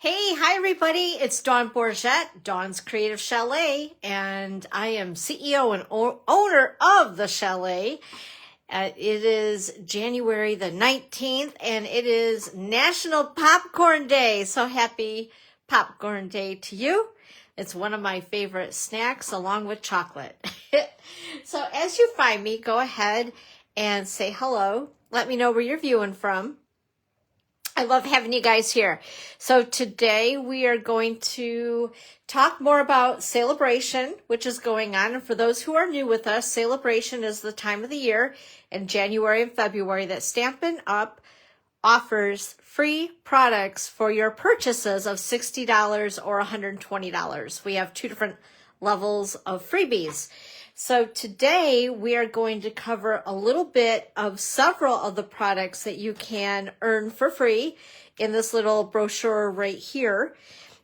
Hey, hi everybody. It's Dawn Bourgette, Dawn's Creative Chalet, and I am CEO and owner of the Chalet. It is January the 19th, and it is National Popcorn Day. So happy Popcorn Day to you. It's one of my favorite snacks along with chocolate. So as you find me, go ahead and say hello. Let me know where you're viewing from. I love having you guys here. So today we are going to talk more about SaleABration, which is going on. And for those who are new with us, SaleABration is the time of the year in January and February that Stampin' Up! Offers free products for your purchases of $60 or $120. We have two different levels of freebies. So today we are going to cover a little bit of several of the products that you can earn for free in this little brochure right here.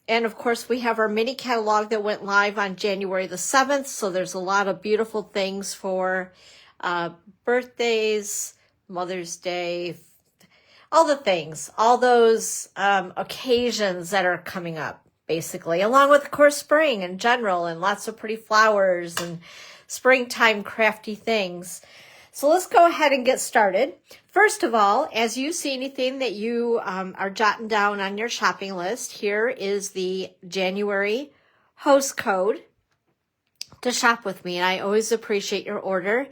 And of course we have our mini catalog that went live on January the 7th. So there's a lot of beautiful things for birthdays, Mother's Day, all the things, all those occasions that are coming up basically, along with of course spring in general and lots of pretty flowers and springtime crafty things. So let's go ahead and get started. First of all, as you see anything that you are jotting down on your shopping list, here is the January host code to shop with me. And I always appreciate your order.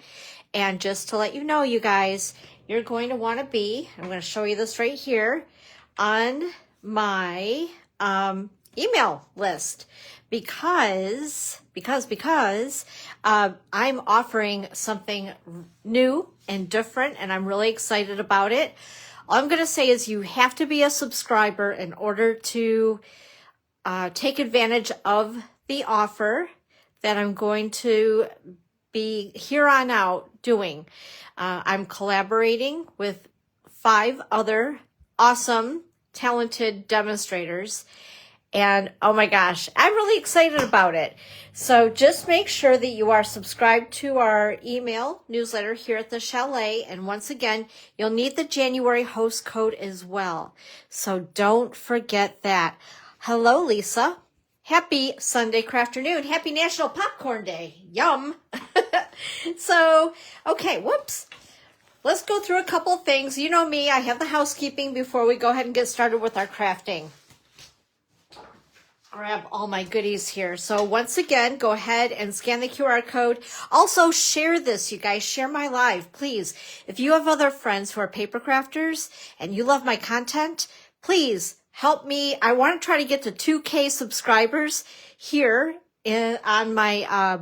And just to let you know, you guys, you're going to want to be, I'm going to show you this right here, on my email list because I'm offering something new and different, and I'm really excited about it. All I'm going to say is you have to be a subscriber in order to take advantage of the offer that I'm going to be here on out doing. I'm collaborating with 5 other awesome, talented demonstrators. And oh my gosh, I'm really excited about it. So just make sure that you are subscribed to our email newsletter here at the Chalet. And once again, you'll need the January host code as well. So don't forget that. Hello, Lisa. Happy Sunday crafternoon. Happy National Popcorn Day. Yum. So, okay, whoops. Let's go through a couple things. You know me, I have the housekeeping before we go ahead and get started with our crafting. Grab all my goodies here. So once again, go ahead and scan the QR code. Also share this, you guys. Share my live, please. If you have other friends who are paper crafters and you love my content, please help me. I want to try to get to 2K subscribers here on my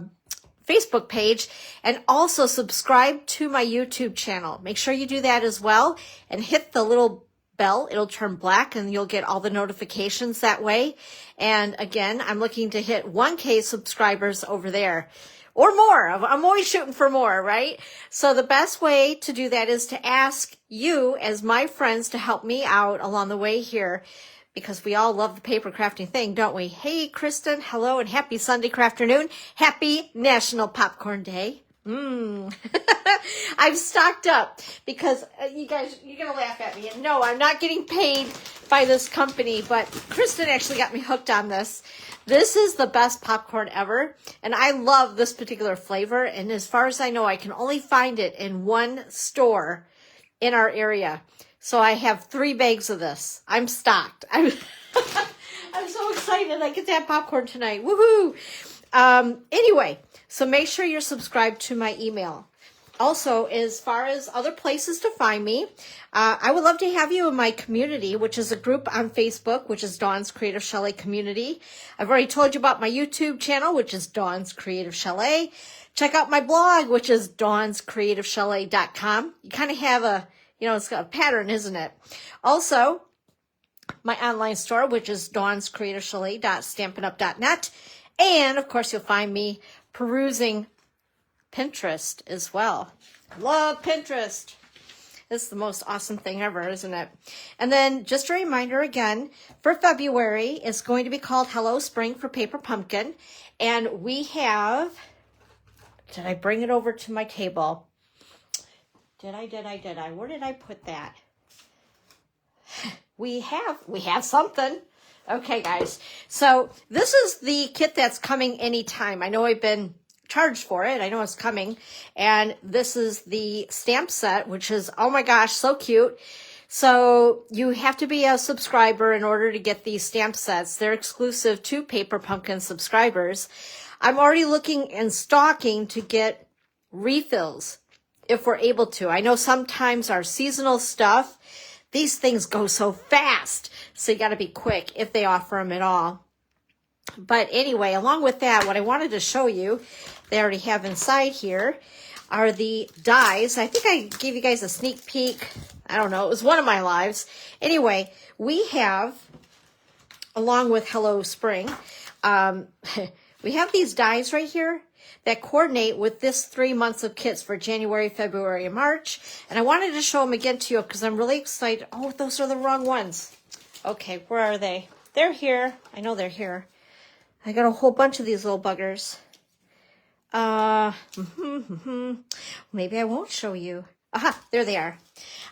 Facebook page, and also subscribe to my YouTube channel. Make sure you do that as well and hit the little bell. It'll turn black and you'll get all the notifications that way. And again, I'm looking to hit 1K subscribers over there or more. I'm always shooting for more, right? So the best way to do that is to ask you as my friends to help me out along the way here, because we all love the paper crafting thing, don't we? Hey, Kristen, hello, and happy Sunday crafternoon. Happy National Popcorn Day. I've stocked up because you guys, you're going to laugh at me. And no, I'm not getting paid by this company, but Kristen actually got me hooked on this. This is the best popcorn ever, and I love this particular flavor. And as far as I know, I can only find it in one store in our area. So I have 3 bags of this. I'm stocked. I'm so excited. I get to have popcorn tonight. Woohoo! Anyway, so make sure you're subscribed to my email. Also, as far as other places to find me, I would love to have you in my community, which is a group on Facebook, which is Dawn's Creative Chalet Community. I've already told you about my YouTube channel, which is Dawn's Creative Chalet. Check out my blog, which is dawnscreativechalet.com. You kind of have a, it's got a pattern, isn't it? Also, my online store, which is dawnscreativechalet.stampinup.net. And, of course, you'll find me perusing Pinterest as well. Love Pinterest. It's the most awesome thing ever, isn't it? And then just a reminder again, for February, it's going to be called Hello Spring for Paper Pumpkin. And we have, did I bring it over to my table? Did I? Where did I put that? We have something. Okay, guys. So this is the kit that's coming anytime. I know I've been charged for it. I know it's coming. And this is the stamp set, which is, oh my gosh, so cute. So you have to be a subscriber in order to get these stamp sets. They're exclusive to Paper Pumpkin subscribers. I'm already looking and stalking to get refills if we're able to. I know sometimes our seasonal stuff, these things go so fast. So you got to be quick if they offer them at all. But anyway, along with that, what I wanted to show you, they already have inside here, are the dies. I think I gave you guys a sneak peek. I don't know. It was one of my lives. Anyway, we have, along with Hello Spring, we have these dies right here that coordinate with this 3 months of kits for January, February, and March. And I wanted to show them again to you because I'm really excited. Oh, those are the wrong ones. Okay, where are they? They're here. I know they're here. I got a whole bunch of these little buggers. Maybe I won't show you. Aha, there they are.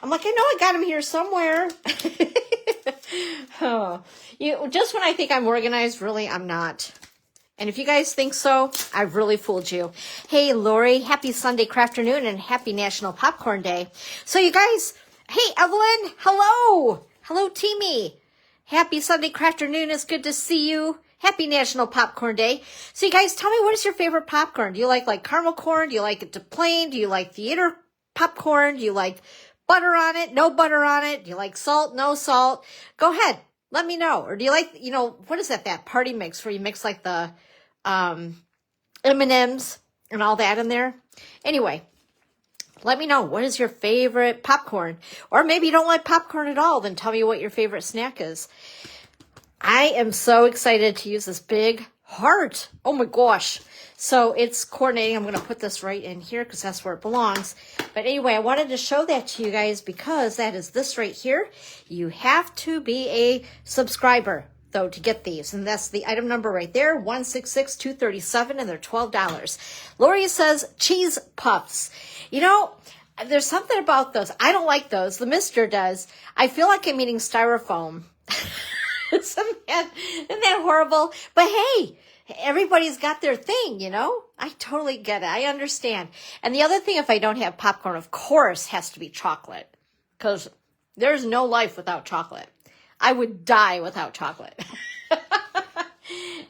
I'm like, I know I got them here somewhere. Oh, just when I think I'm organized, really, I'm not. And if you guys think so, I've really fooled you. Hey, Lori, happy Sunday crafternoon and happy National Popcorn Day. So you guys, hey, Evelyn, hello. Hello, Teamy. Happy Sunday crafternoon. It's good to see you. Happy National Popcorn Day. So you guys, tell me, what is your favorite popcorn? Do you like caramel corn? Do you like it to plain? Do you like theater popcorn? Do you like butter on it? No butter on it? Do you like salt? No salt? Go ahead. Let me know. Or do you like, what is that party mix where you mix like the M&Ms and all that in there? Anyway, let me know. What is your favorite popcorn? Or maybe you don't like popcorn at all. Then tell me what your favorite snack is. I am so excited to use this big heart. Oh my gosh. So it's coordinating. I'm going to put this right in here because that's where it belongs. But anyway, I wanted to show that to you guys because that is this right here. You have to be a subscriber, though, to get these. And that's the item number right there, 166237, and they're $12. Lori says cheese puffs. There's something about those. I don't like those. The mister does. I feel like I'm eating styrofoam. Isn't that horrible? But hey, everybody's got their thing, I totally get it. I understand. And the other thing, if I don't have popcorn, of course, has to be chocolate. Because there's no life without chocolate. I would die without chocolate.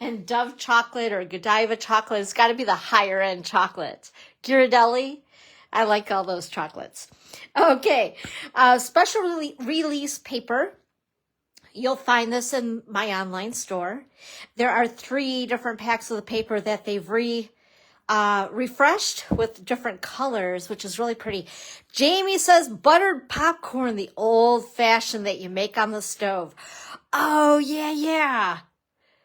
And Dove chocolate or Godiva chocolate, it's got to be the higher end chocolate. Ghirardelli, I like all those chocolates. Okay, special release paper. You'll find this in my online store. There are 3 different packs of the paper that they've refreshed with different colors, which is really pretty. Jamie says buttered popcorn, the old fashioned that you make on the stove. Oh, yeah.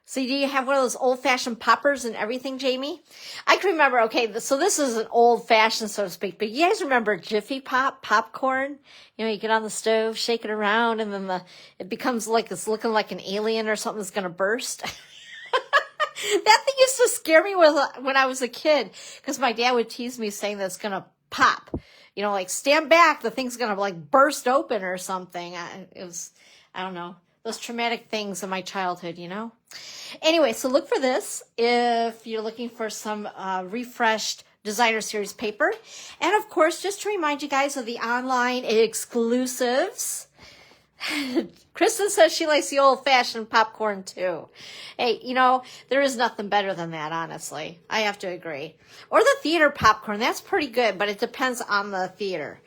So do you have one of those old fashioned poppers and everything, Jamie? I can remember, okay, so this is an old fashioned, so to speak, but you guys remember Jiffy popcorn? You get on the stove, shake it around, and then it becomes like it's looking like an alien or something that's going to burst. That thing used to scare me when I was a kid, because my dad would tease me saying that it's going to pop. Like stand back, the thing's going to like burst open or something. I don't know, those traumatic things in my childhood, Anyway, so look for this if you're looking for some refreshed designer series paper. And of course, just to remind you guys of the online exclusives. Kristen says she likes the old-fashioned popcorn too. Hey, there is nothing better than that, honestly. I have to agree. Or the theater popcorn, that's pretty good, but it depends on the theater.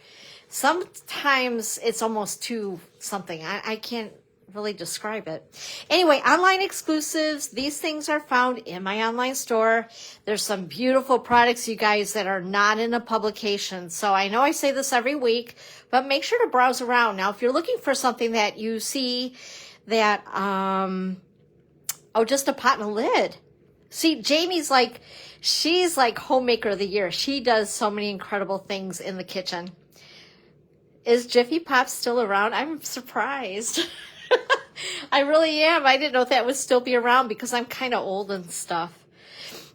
Sometimes it's almost too something. I can't really describe it. Anyway, online exclusives. These things are found in my online store. There's some beautiful products, you guys, that are not in a publication. So I know I say this every week, but make sure to browse around. Now, if you're looking for something that you see that, just a pot and a lid. See, Jamie's she's like homemaker of the year. She does so many incredible things in the kitchen. Is Jiffy Pop still around? I'm surprised. I really am. I didn't know if that would still be around because I'm kind of old and stuff.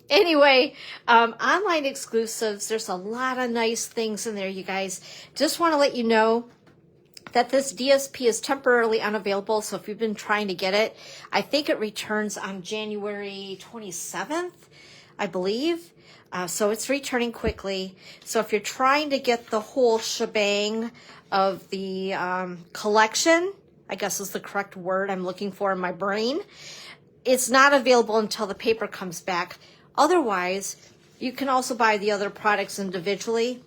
Anyway, online exclusives. There's a lot of nice things in there, you guys. Just want to let you know that this DSP is temporarily unavailable. So if you've been trying to get it, I think it returns on January 27th, I believe. So it's returning quickly. So if you're trying to get the whole shebang of the collection, I guess is the correct word I'm looking for in my brain, it's not available until the paper comes back. Otherwise, you can also buy the other products individually.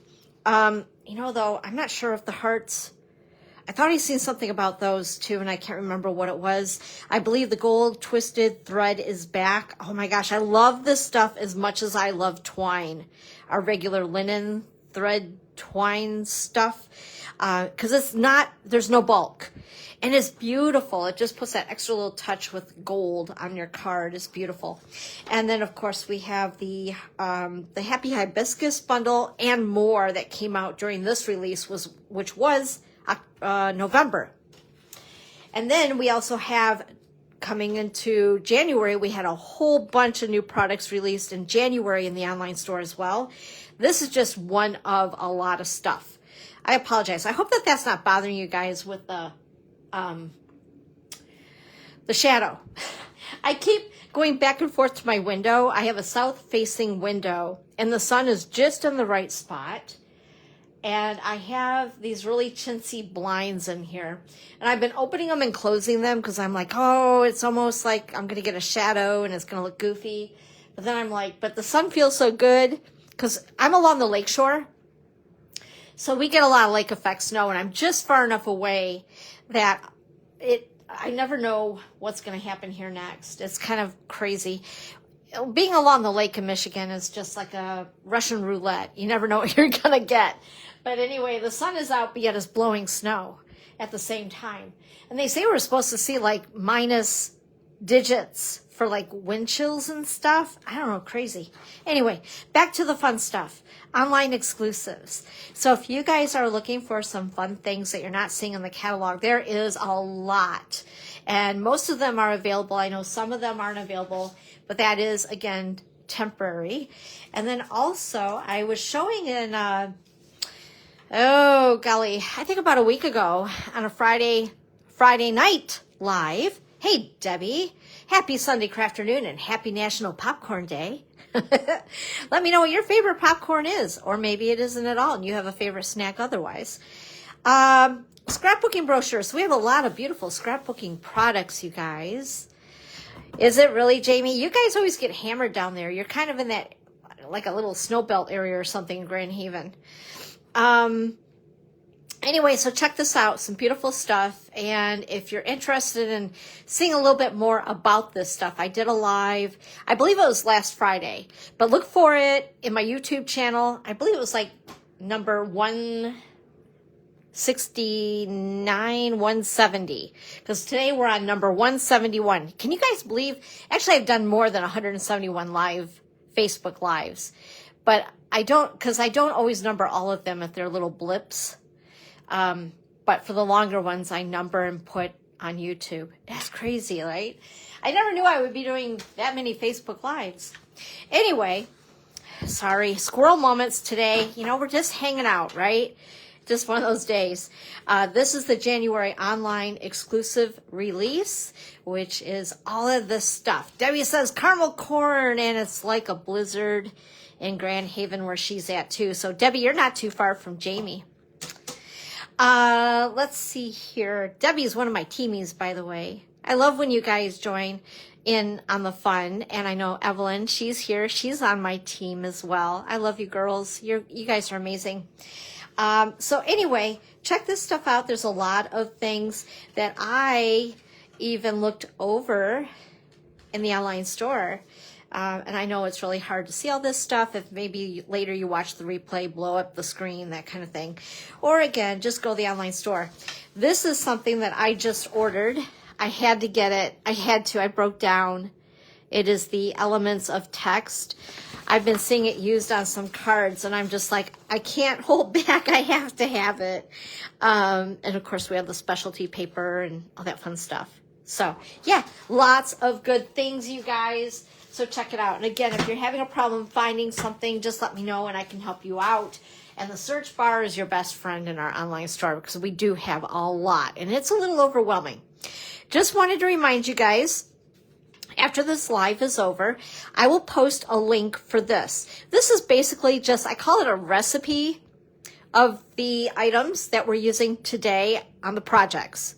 You know, though, I'm not sure if the hearts, I thought I'd seen something about those too, and I can't remember what it was. I believe the gold twisted thread is back. Oh my gosh, I love this stuff as much as I love twine, our regular linen thread twine stuff, because it's not, there's no bulk. And it's beautiful. It just puts that extra little touch with gold on your card. It's beautiful. And then, of course, we have the Happy Hibiscus bundle and more that came out during this release, which was November. And then we also have, coming into January, we had a whole bunch of new products released in January in the online store as well. This is just one of a lot of stuff. I apologize. I hope that that's not bothering you guys with the shadow. I keep going back and forth to my window. I have a south-facing window, and the sun is just in the right spot. And I have these really chintzy blinds in here. And I've been opening them and closing them because I'm like, oh, it's almost like I'm going to get a shadow and it's going to look goofy. But then I'm like, but the sun feels so good because I'm along the lakeshore. So we get a lot of lake effect snow, and I'm just far enough away that I never know what's going to happen here next. It's kind of crazy. Being along the lake in Michigan is just like a Russian roulette. You never know what you're going to get. But anyway, the sun is out, but yet it's blowing snow at the same time. And they say we're supposed to see like minus digits for like wind chills and stuff. I don't know, crazy. Anyway, back to the fun stuff. Online exclusives. So if you guys are looking for some fun things that you're not seeing in the catalog, there is a lot. And most of them are available. I know some of them aren't available, but that is, again, temporary. And then also, I was showing in, oh golly, I think about a week ago on a Friday night live. Hey, Debbie, happy Sunday afternoon and happy National Popcorn Day. Let me know what your favorite popcorn is, or maybe it isn't at all and you have a favorite snack otherwise. Scrapbooking brochures. We have a lot of beautiful scrapbooking products, you guys. Is it really, Jamie? You guys always get hammered down there. You're kind of in that, like a little snow belt area or something in Grand Haven. Anyway, so check this out. Some beautiful stuff. And if you're interested in seeing a little bit more about this stuff, I did a live, I believe it was last Friday, but look for it in my YouTube channel. I believe it was like number 169, 170, because today we're on number 171. Can you guys believe? Actually, I've done more than 171 live Facebook lives, but I don't always number all of them if they're little blips. But for the longer ones, I number and put on YouTube. That's crazy, right? I never knew I would be doing that many Facebook lives. Anyway, sorry, squirrel moments today. You know, we're just hanging out, right? Just one of those days. This is the January online exclusive release, which is all of this stuff. Debbie says caramel corn, and it's like a blizzard in Grand Haven where she's at too. So Debbie, you're not too far from Jamie. Let's see here. Debbie's one of my teamies, by the way. I love when you guys join in on the fun. And I know Evelyn, she's here. She's on my team as well. I love you girls. You guys are amazing. So anyway, check this stuff out. There's a lot of things that I even looked over in the online store. And I know it's really hard to see all this stuff. If maybe later you watch the replay, blow up the screen, that kind of thing. Or again, just go to the online store. This is something that I just ordered. I had to get it. I broke down. It is the Elements of Text. I've been seeing it used on some cards, and I'm just like, I can't hold back. I have to have it. And of course, we have the specialty paper and all that fun stuff. So yeah, lots of good things, you guys. So check it out. And again, if you're having a problem finding something, just let me know and I can help you out. And the search bar is your best friend in our online store because we do have a lot and it's a little overwhelming. Just wanted to remind you guys, after this live is over, I will post a link for this. This is basically just, I call it a recipe of the items that we're using today on the projects.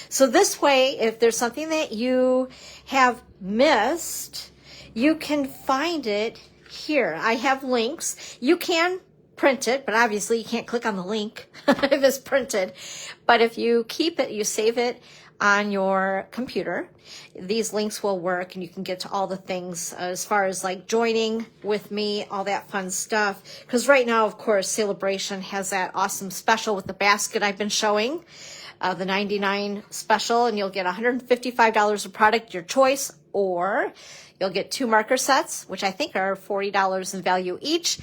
So this way, if there's something that you have missed, you can find it here. I have links. You can print it, but obviously you can't click on the link if it's printed. But if you keep it, you save it on your computer, these links will work and you can get to all the things as far as like joining with me, all that fun stuff. Because right now, of course, SaleABration has that awesome special with the basket I've been showing, the $99 special, and you'll get $155 of product, your choice, or you'll get 2 marker sets, which I think are $40 in value each,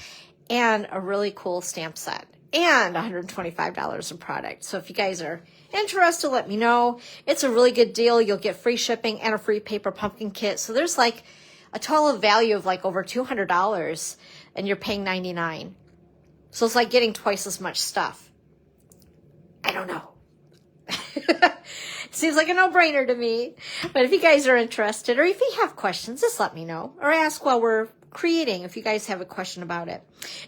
and a really cool stamp set, and $125 in product. So if you guys are interested, let me know. It's a really good deal. You'll get free shipping and a free paper pumpkin kit. So there's like a total value of like over $200 and you're paying $99. So it's like getting twice as much stuff. I don't know. Seems like a no-brainer to me. But if you guys are interested or if you have questions, just let me know or ask while we're creating if you guys have a question about it.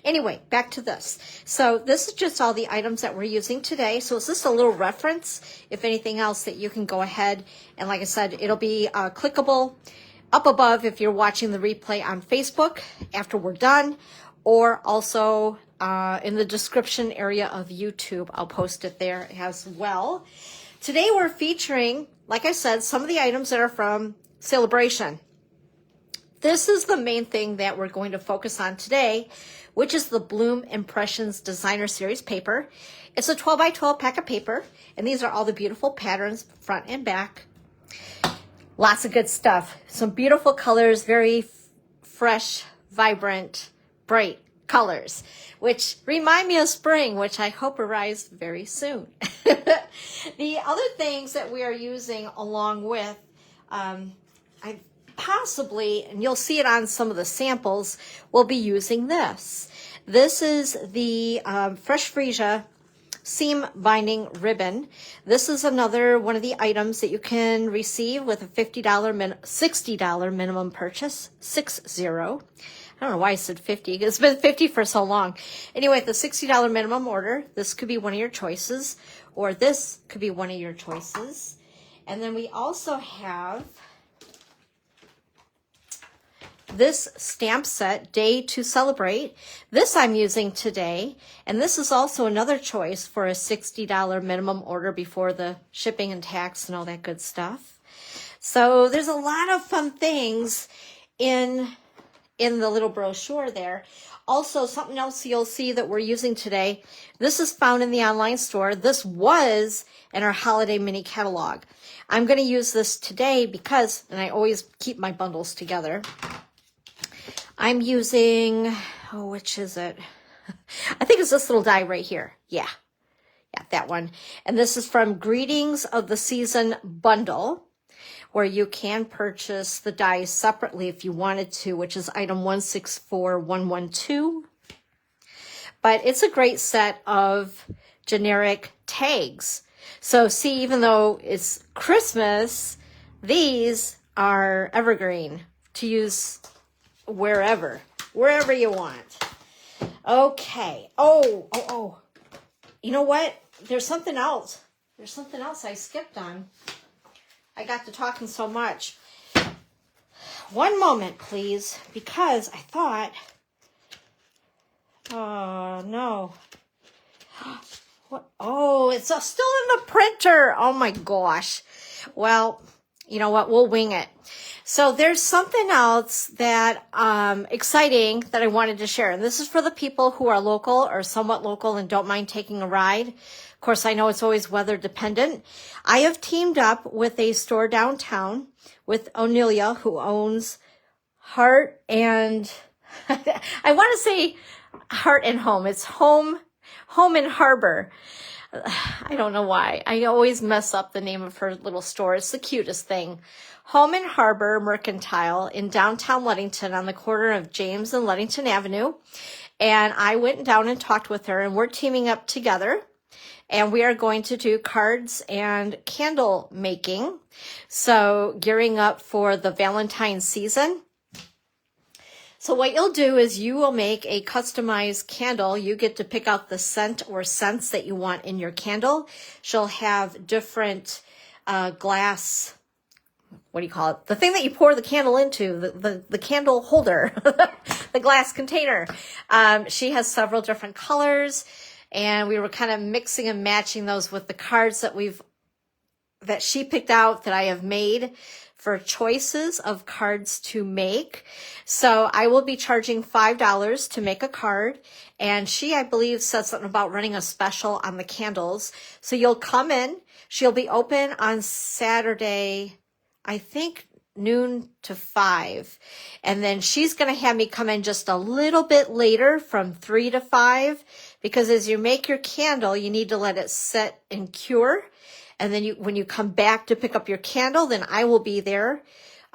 Anyway, back to this. So this is just all the items that we're using today. So it's just a little reference. If anything else that you can go ahead and like I said, it'll be clickable up above if you're watching the replay on Facebook after we're done, or also in the description area of YouTube. I'll post it there as well. Today we're featuring, like I said, some of the items that are from SaleABration. This is the main thing that we're going to focus on today, which is the Bloom Impressions Designer Series paper. It's a 12 by 12 pack of paper, and these are all the beautiful patterns, front and back. Lots of good stuff. Some beautiful colors, very fresh, vibrant, bright colors, which remind me of spring, which I hope arrives very soon. The other things that we are using along with, I possibly, and you'll see it on some of the samples, we'll be using this. This is the Fresh Freesia Seam Binding Ribbon. This is another one of the items that you can receive with a $60 minimum purchase, 60. I don't know why I said 50. It's been 50 for so long. Anyway, the $60 minimum order, this could be one of your choices, or this could be one of your choices. And then we also have this stamp set, Day to Celebrate. This I'm using today, and this is also another choice for a $60 minimum order before the shipping and tax and all that good stuff. So there's a lot of fun things in the little brochure there. Also, something else you'll see that we're using today, this is found in the online store. This was in our holiday mini catalog. I'm going to use this today because, and I always keep my bundles together, I'm using, oh, which is it? I think it's this little die right here. Yeah, that one. And this is from Greetings of the Season bundle, where you can purchase the dies separately if you wanted to, which is item 164112. But it's a great set of generic tags. So see, even though it's Christmas, these are evergreen to use wherever you want. Okay. Oh. You know what? There's something else. There's something else I skipped on. I got to talking so much. One moment, please, because I thought, oh, no. What? Oh, it's still in the printer. Oh, my gosh. Well, you know what? We'll wing it. So there's something else that exciting that I wanted to share. And this is for the people who are local or somewhat local and don't mind taking a ride. Of course, I know it's always weather dependent. I have teamed up with a store downtown with Onelia, who owns Heart and, I want to say Heart and Home. It's Home and Harbor. I don't know why. I always mess up the name of her little store. It's the cutest thing. Home and Harbor Mercantile in downtown Ludington on the corner of James and Ludington Avenue. And I went down and talked with her, and we're teaming up together. And we are going to do cards and candle making. So gearing up for the Valentine's season. So what you'll do is you will make a customized candle. You get to pick out the scent or scents that you want in your candle. She'll have different glass, what do you call it? The thing that you pour the candle into, the candle holder, the glass container. She has several different colors, and we were kind of mixing and matching those with the cards that she picked out that I have made for choices of cards to make. So I will be charging $5 to make a card. And she, I believe, said something about running a special on the candles. So you'll come in. She'll be open on Saturday, I think noon to 5. And then she's going to have me come in just a little bit later from 3 to 5. Because as you make your candle, you need to let it set and cure. And then when you come back to pick up your candle, then I will be there.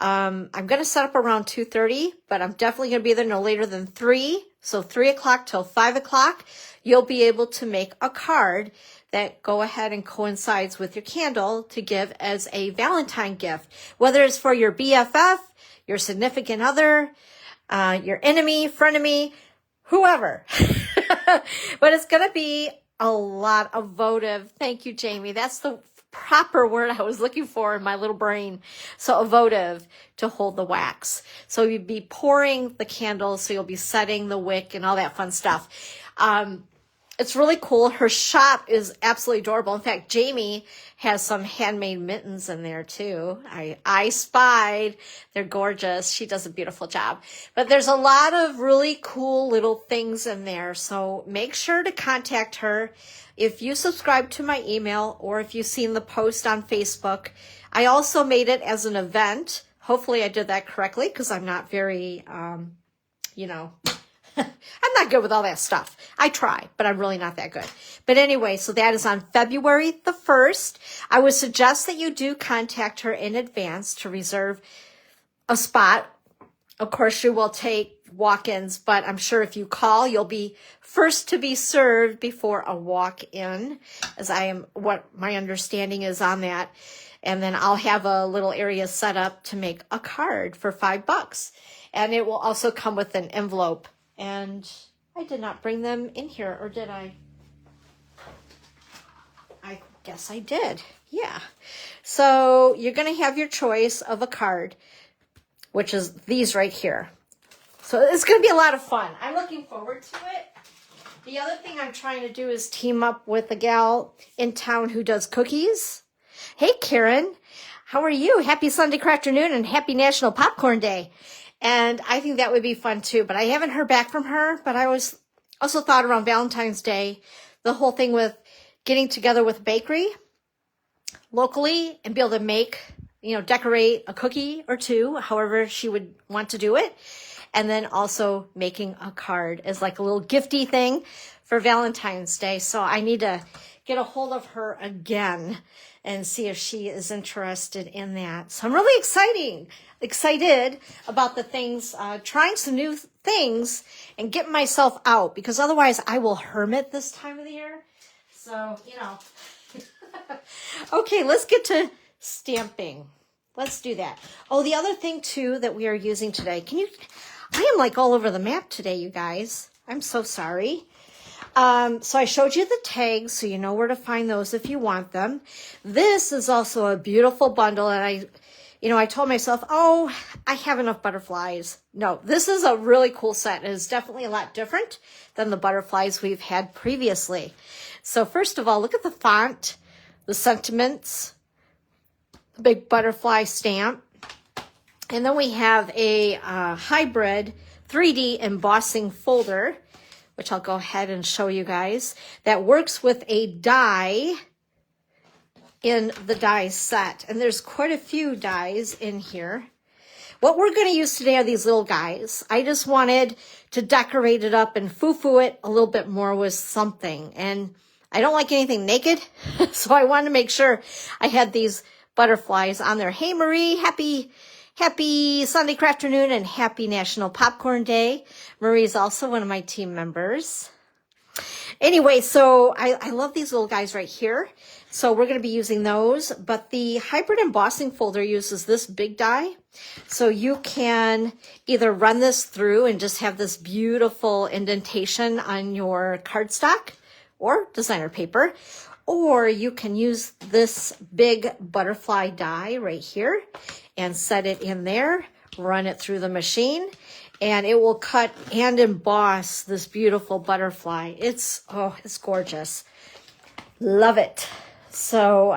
I'm going to set up around 2:30, but I'm definitely going to be there no later than 3. So 3 o'clock till 5 o'clock, you'll be able to make a card that go ahead and coincides with your candle to give as a Valentine gift. Whether it's for your BFF, your significant other, your enemy, frenemy, whoever. But it's going to be a lot of votive. Thank you, Jamie. That's the proper word I was looking for in my little brain. So votive, to hold the wax. So you'd be pouring the candles, so you'll be setting the wick and all that fun stuff. It's really cool. Her shop is absolutely adorable. In fact, Jamie has some handmade mittens in there too. I spied. They're gorgeous. She does a beautiful job. But there's a lot of really cool little things in there. So make sure to contact her. If you subscribe to my email or if you've seen the post on Facebook, I also made it as an event. Hopefully I did that correctly because I'm not very, I'm not good with all that stuff. I try, but I'm really not that good. But anyway, so that is on February the 1st. I would suggest that you do contact her in advance to reserve a spot. Of course, she will take walk-ins, but I'm sure if you call, you'll be first to be served before a walk-in, as what my understanding is on that. And then I'll have a little area set up to make a card for $5. And it will also come with an envelope. And I did not bring them in here, or did I? I guess I did. Yeah. So you're going to have your choice of a card, which is these right here. So it's going to be a lot of fun. I'm looking forward to it. The other thing I'm trying to do is team up with a gal in town who does cookies. Hey, Karen. How are you? Happy Sunday afternoon and happy National Popcorn Day. And I think that would be fun too, but I haven't heard back from her. But I was also thought around Valentine's Day, the whole thing with getting together with a bakery locally and be able to make, decorate a cookie or two, however she would want to do it. And then also making a card as like a little gifty thing for Valentine's Day. So I need to get a hold of her again and see if she is interested in that. So I'm really excited about the things, trying some new things and getting myself out, because otherwise I will hermit this time of the year. So, Okay, let's get to stamping. Let's do that. Oh, the other thing too that we are using today, I am like all over the map today, you guys. I'm so sorry. So I showed you the tags, so you know where to find those if you want them. This is also a beautiful bundle, and I told myself, I have enough butterflies. No, this is a really cool set. It is definitely a lot different than the butterflies we've had previously. So first of all, look at the font, the sentiments, the big butterfly stamp. And then we have a hybrid 3D embossing folder, which I'll go ahead and show you guys, that works with a die in the die set. And there's quite a few dies in here. What we're going to use today are these little guys. I just wanted to decorate it up and foo-foo it a little bit more with something. And I don't like anything naked, so I wanted to make sure I had these butterflies on there. Hey, Marie, happy Sunday afternoon and happy National Popcorn Day. Marie is also one of my team members. Anyway, so I love these little guys right here. So we're going to be using those, but the hybrid embossing folder uses this big die. So you can either run this through and just have this beautiful indentation on your cardstock or designer paper, or you can use this big butterfly die right here and set it in there, run it through the machine, and it will cut and emboss this beautiful butterfly. It's gorgeous. Love it. So,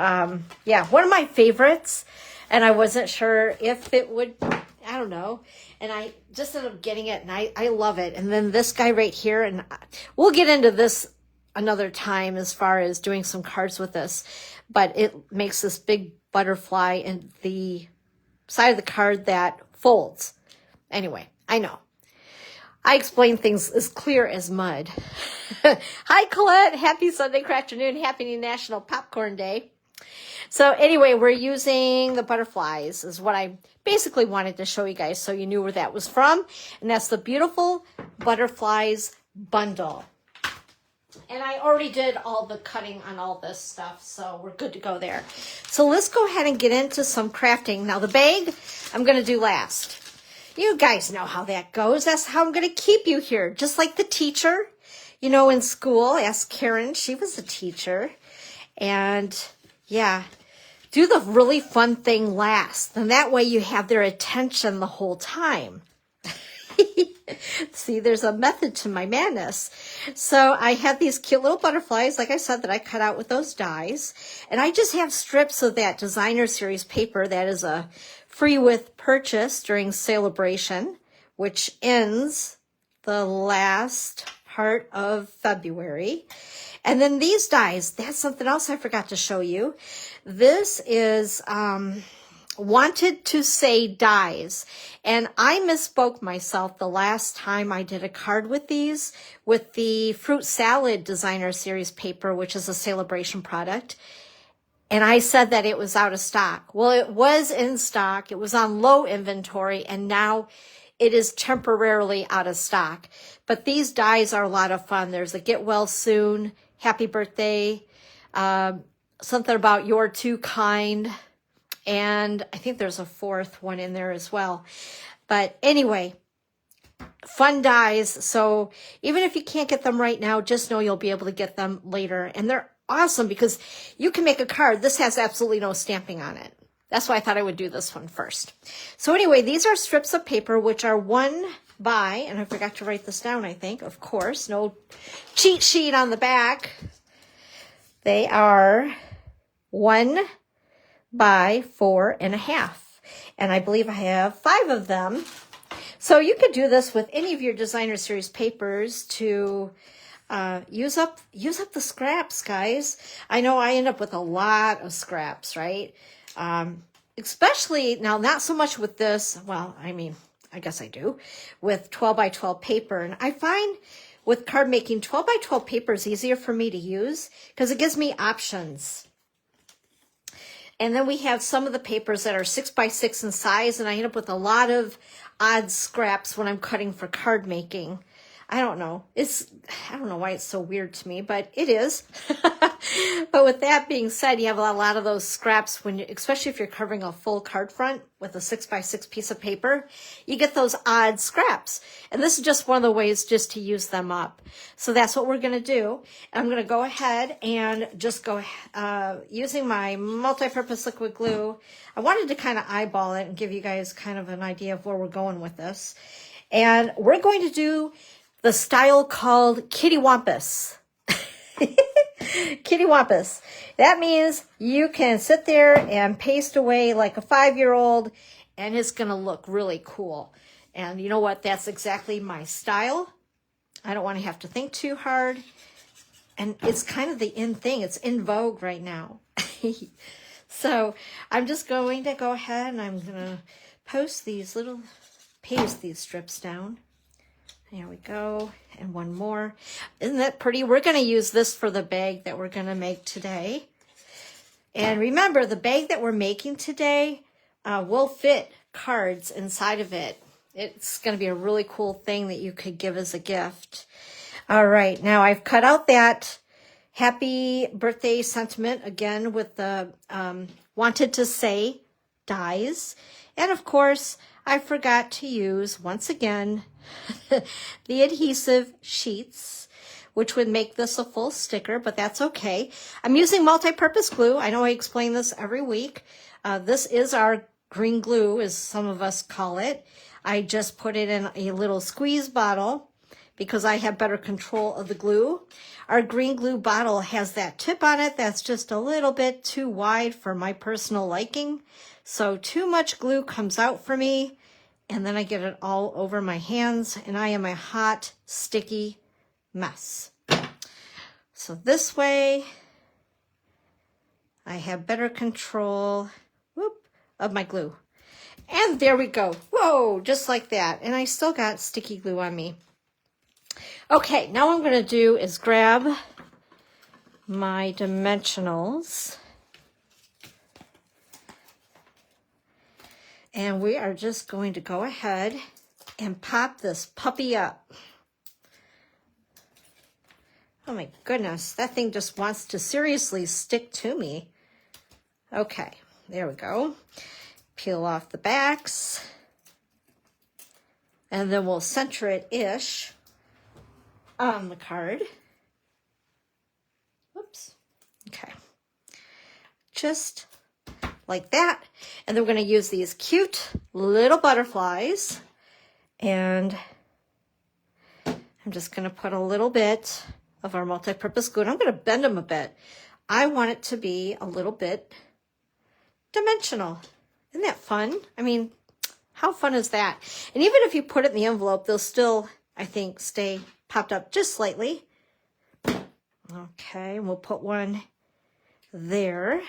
yeah, one of my favorites, and I wasn't sure if it would, I don't know, and I just ended up getting it, and I love it. And then this guy right here, and we'll get into this another time as far as doing some cards with this, but it makes this big butterfly in the side of the card that folds. Anyway, I know. I explain things as clear as mud. Hi, Colette. Happy Sunday afternoon. Happy National Popcorn Day. So anyway, we're using the butterflies is what I basically wanted to show you guys so you knew where that was from. And that's the Beautiful Butterflies bundle. And I already did all the cutting on all this stuff, so we're good to go there. So let's go ahead and get into some crafting. Now the bag, I'm going to do last. You guys know how that goes. That's how I'm going to keep you here. Just like the teacher, you know, in school. Ask Karen. She was a teacher. And yeah, do the really fun thing last. And that way you have their attention the whole time. See, there's a method to my madness. So I have these cute little butterflies, like I said, that I cut out with those dies. And I just have strips of that designer series paper that is a free with purchase during SaleABration, which ends the last part of February. And then these dies, that's something else I forgot to show you. This is Wanted to Say dies. And I misspoke myself the last time I did a card with these, with the Fruit Salad Designer Series paper, which is a SaleABration product. And I said that it was out of stock. Well, it was in stock. It was on low inventory, and now it is temporarily out of stock. But these dies are a lot of fun. There's a Get Well Soon, Happy Birthday, something about You're Too Kind, and I think there's a fourth one in there as well. But anyway, fun dies. So even if you can't get them right now, just know you'll be able to get them later. And they're awesome because you can make a card. This has absolutely no stamping on it. That's why I thought I would do this one first. So anyway, these are strips of paper, which are 1 by, and I forgot to write this down, I think, of course, no cheat sheet on the back. They are 1 by 4.5. And I believe I have 5 of them. So you could do this with any of your designer series papers to use up the scraps, guys. I know I end up with a lot of scraps, right? Especially now, not so much with this. Well, I mean, I guess I do with 12 by 12 paper. And I find with card making, 12 by 12 paper is easier for me to use because it gives me options. And then we have some of the papers that are 6 by 6 in size, and I end up with a lot of odd scraps when I'm cutting for card making. I don't know. I don't know why it's so weird to me, but it is. But with that being said, you have a lot of those scraps when especially if you're covering a full card front with a 6 by 6 piece of paper, you get those odd scraps. And this is just one of the ways just to use them up. So that's what we're going to do. I'm going to go ahead and just go using my multi-purpose liquid glue. I wanted to kind of eyeball it and give you guys kind of an idea of where we're going with this. And we're going to do the style called Kitty Wampus. Kitty Wampus. That means you can sit there and paste away like a 5-year-old and it's going to look really cool. And you know what? That's exactly my style. I don't want to have to think too hard. And it's kind of the in thing. It's in vogue right now. So I'm just going to go ahead and I'm going to paste these strips down. There we go. And one more. Isn't that pretty? We're going to use this for the bag that we're going to make today. And remember, the bag that we're making today will fit cards inside of it. It's going to be a really cool thing that you could give as a gift. All right, now I've cut out that happy birthday sentiment again with the wanted to say dies. And of course, I forgot to use, once again, the adhesive sheets, which would make this a full sticker, but that's okay. I'm using multi-purpose glue. I know I explain this every week. This is our green glue, as some of us call it. I just put it in a little squeeze bottle because I have better control of the glue. Our green glue bottle has that tip on it that's just a little bit too wide for my personal liking. So too much glue comes out for me, and then I get it all over my hands, and I am a hot, sticky mess. So this way, I have better control of my glue. And there we go. Whoa, just like that. And I still got sticky glue on me. Okay, now what I'm going to do is grab my dimensionals. And we are just going to go ahead and pop this puppy up. Oh my goodness, that thing just wants to seriously stick to me. Okay, there we go. Peel off the backs. And then we'll center it-ish on the card. Whoops. Okay. Just like that. And then we're going to use these cute little butterflies. And I'm just going to put a little bit of our multi-purpose glue. And I'm going to bend them a bit. I want it to be a little bit dimensional. Isn't that fun? I mean, how fun is that? And even if you put it in the envelope, they'll still, I think, stay popped up just slightly. Okay, we'll put one there.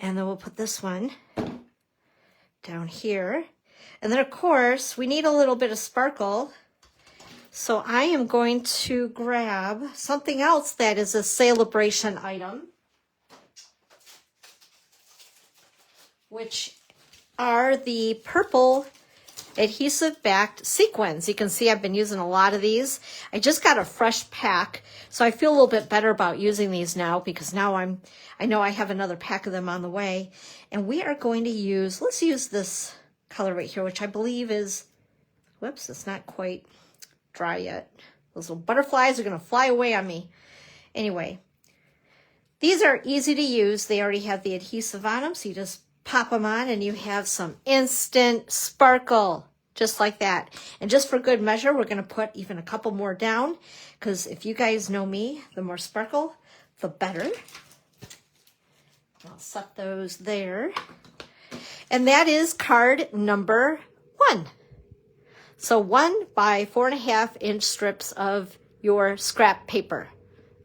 And then we'll put this one down here. And then, of course, we need a little bit of sparkle. So I am going to grab something else that is a SaleABration item, which are the purple adhesive backed sequins. You can see I've been using a lot of these. I just got a fresh pack, so I feel a little bit better about using these now because now I know I have another pack of them on the way. And we are going to use, let's use this color right here, which I believe is, whoops, it's not quite dry yet. Those little butterflies are going to fly away on me. Anyway, these are easy to use. They already have the adhesive on them, so you just pop them on and you have some instant sparkle, just like that. And just for good measure, we're going to put even a couple more down, because if you guys know me, the more sparkle, the better. I'll set those there. And that is card number 1. So 1 by 4.5 inch strips of your scrap paper.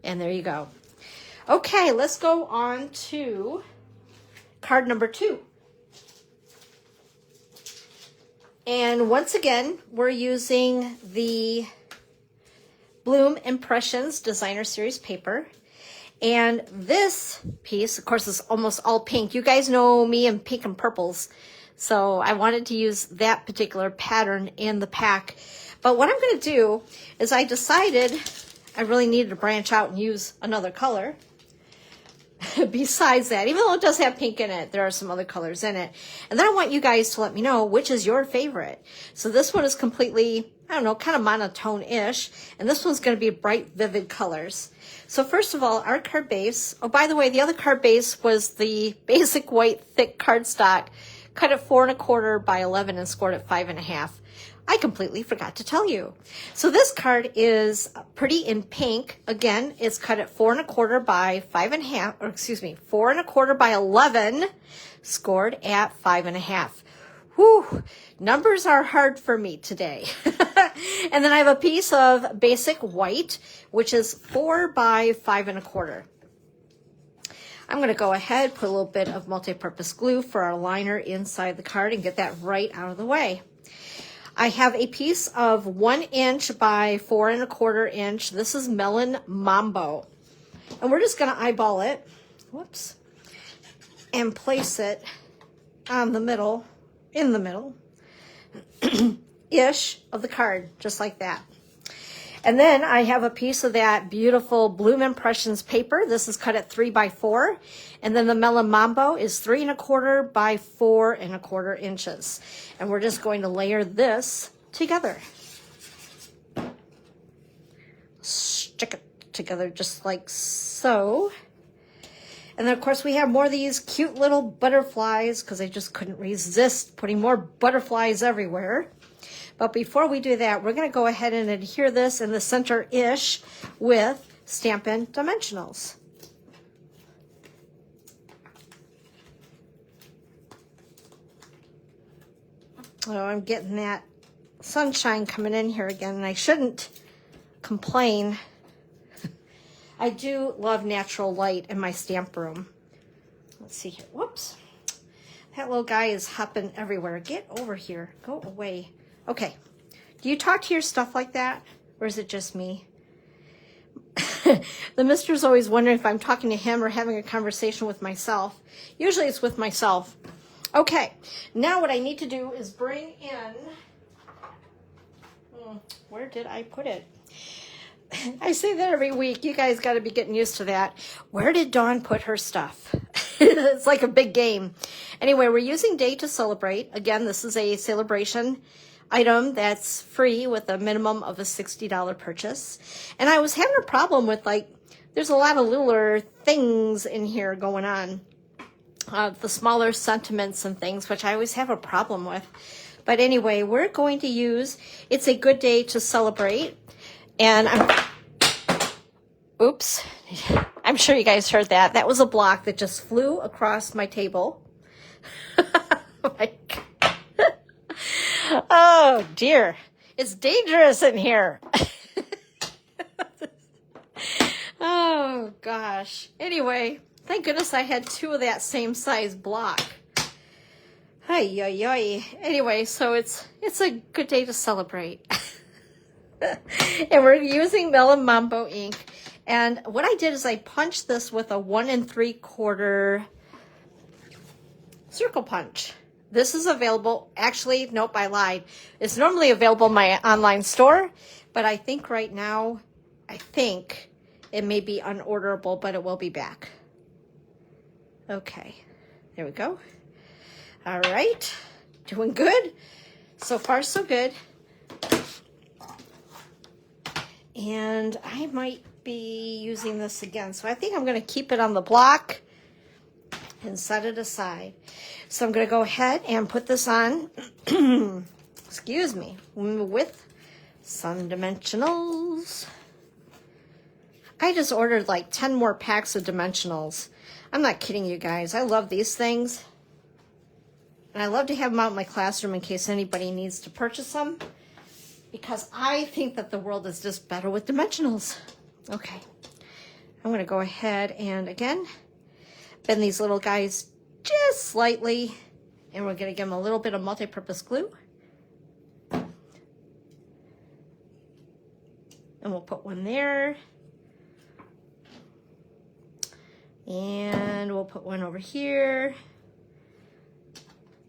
And there you go. Okay, let's go on to card number 2. And once again, we're using the Bloom Impressions Designer Series paper. And this piece, of course, is almost all pink. You guys know me in pink and purples. So I wanted to use that particular pattern in the pack. But what I'm going to do is I decided I really needed to branch out and use another color. Besides that, even though it does have pink in it, there are some other colors in it. And then I want you guys to let me know which is your favorite. So this one is completely, I don't know, kind of monotone-ish. And this one's going to be bright, vivid colors. So first of all, our card base, oh, by the way, the other card base was the basic white thick cardstock, cut at 4 1/4 by 11 and scored at 5 1/2. I completely forgot to tell you. So this card is pretty in pink. Again, it's cut at 4 1/4 by 5 1/2, or excuse me, 4 1/4 by 11, scored at 5 1/2. Whew, numbers are hard for me today. And then I have a piece of basic white, which is 4 by 5 1/4. I'm going to go ahead, put a little bit of multi-purpose glue for our liner inside the card and get that right out of the way. I have a piece of 1 inch by 4 1/4 inch. This is Melon Mambo. And we're just going to eyeball it. Whoops. And place it on the middle, in the middle, ish of the card, just like that. And then I have a piece of that beautiful Bloom Impressions paper. This is cut at 3 by 4. And then the Melon Mambo is 3 1/4 by 4 1/4 inches. And we're just going to layer this together. Stick it together just like so. And then, of course, we have more of these cute little butterflies because I just couldn't resist putting more butterflies everywhere. But before we do that, we're going to go ahead and adhere this in the center-ish with Stampin' Dimensionals. Oh, I'm getting that sunshine coming in here again, and I shouldn't complain. I do love natural light in my stamp room. Let's see here. Whoops. That little guy is hopping everywhere. Get over here. Go away. Okay. Do you talk to your stuff like that? Or is it just me? The mister's always wondering if I'm talking to him or having a conversation with myself. Usually it's with myself. Okay. Now what I need to do is bring in... where did I put it? I say that every week. You guys got to be getting used to that. Where did Dawn put her stuff? It's like a big game. Anyway, we're using Day to Celebrate. Again, this is a SaleABration item that's free with a minimum of a $60 purchase. And I was having a problem with, like, there's a lot of littler things in here going on. The smaller sentiments and things, which I always have a problem with. But anyway, we're going to use It's a Good Day to Celebrate. And oops, I'm sure you guys heard that. That was a block that just flew across my table. Oh dear, it's dangerous in here. Oh gosh. Anyway, thank goodness I had 2 of that same size block. Ay, ay, ay. Anyway, so it's a good day to celebrate. And we're using Melon Mambo ink. And what I did is I punched this with a 1 3/4 circle punch. This is available, actually, nope, I lied. It's normally available in my online store, but I think right now, it may be unorderable, but it will be back. Okay, there we go. All right, doing good. So far, so good. And I might be using this again. So I think I'm going to keep it on the block and set it aside. So I'm going to go ahead and put this on, excuse me, with some dimensionals. I just ordered like 10 more packs of dimensionals. I'm not kidding you guys. I love these things. And I love to have them out in my classroom in case anybody needs to purchase them. Because I think that the world is just better with dimensionals. Okay. I'm going to go ahead and, again, bend these little guys just slightly. And we're going to give them a little bit of multi-purpose glue. And we'll put one there. And we'll put one over here.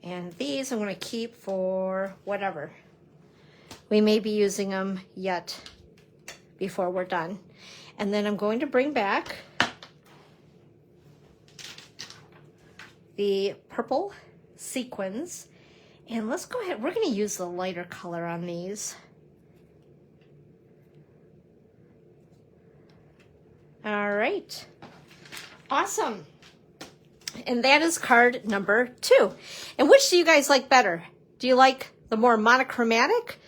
And these I'm going to keep for whatever. We may be using them yet before we're done. And then I'm going to bring back the purple sequins. And let's go ahead. We're going to use the lighter color on these. All right. Awesome. And that is card number 2. And which do you guys like better? Do you like the more monochromatic?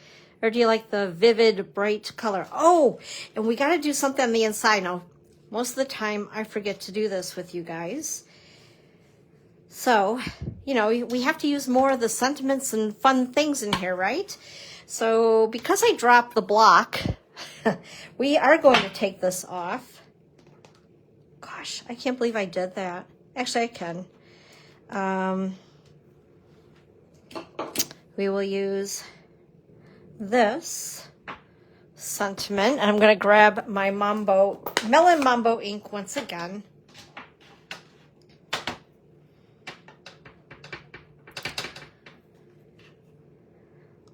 Or do you like the vivid, bright color? Oh, and we got to do something on the inside. Now, most of the time, I forget to do this with you guys. So, you know, we have to use more of the sentiments and fun things in here, right? So, because I dropped the block, we are going to take this off. Gosh, I can't believe I did that. Actually, I can. We will use this sentiment. And I'm going to grab my Melon Mambo ink once again.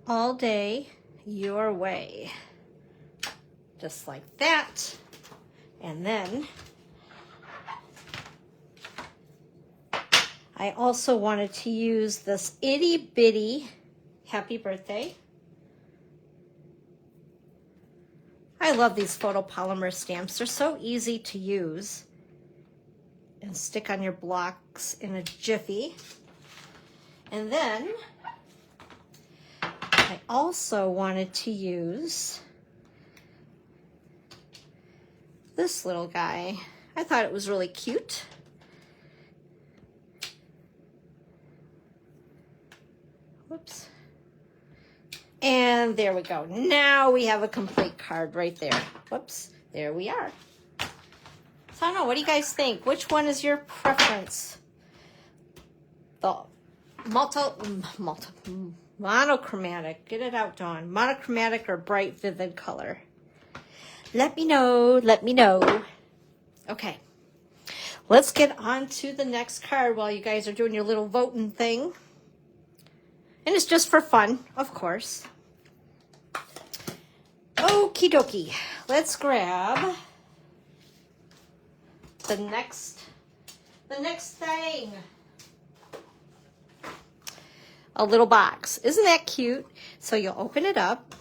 All day, your way. Just like that. And then I also wanted to use this itty bitty happy birthday. I love these photopolymer stamps. They're so easy to use and stick on your blocks in a jiffy. And then I also wanted to use this little guy. I thought it was really cute. Whoops. And there we go. Now we have a complete card right there. Whoops. There we are. So I don't know. What do you guys think? Which one is your preference? The monochromatic. Get it out, Dawn. Monochromatic or bright, vivid color? Let me know. Let me know. Okay. Let's get on to the next card while you guys are doing your little voting thing. And it's just for fun, of course. Okie dokie. Let's grab the next thing. A little box. Isn't that cute? So you'll open it up.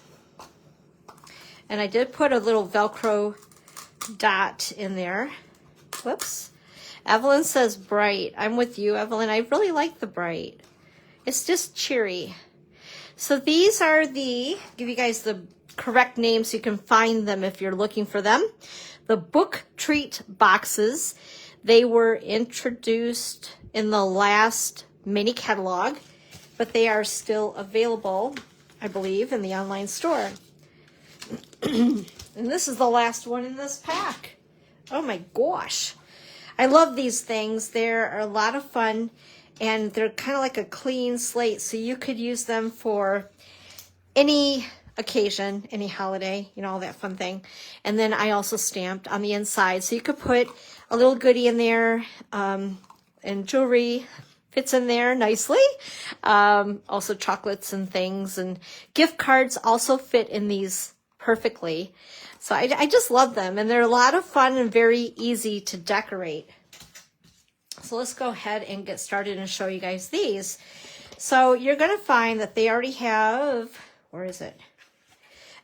And I did put a little Velcro dot in there. Whoops. Evelyn says bright. I'm with you, Evelyn. I really like the bright. It's just cheery. So these are give you guys the correct names so you can find them if you're looking for them. The Book Treat boxes. They were introduced in the last mini catalog, but they are still available, I believe, in the online store. And this is the last one in this pack. Oh my gosh. I love these things. They're a lot of fun, and they're kind of like a clean slate, so you could use them for any occasion, any holiday, you know, all that fun thing. And then I also stamped on the inside, so you could put a little goodie in there, and jewelry fits in there nicely. Also chocolates and things, and gift cards also fit in these perfectly. So I just love them, and they're a lot of fun and very easy to decorate. So let's go ahead and get started and show you guys these. So you're going to find that they already have, where is it?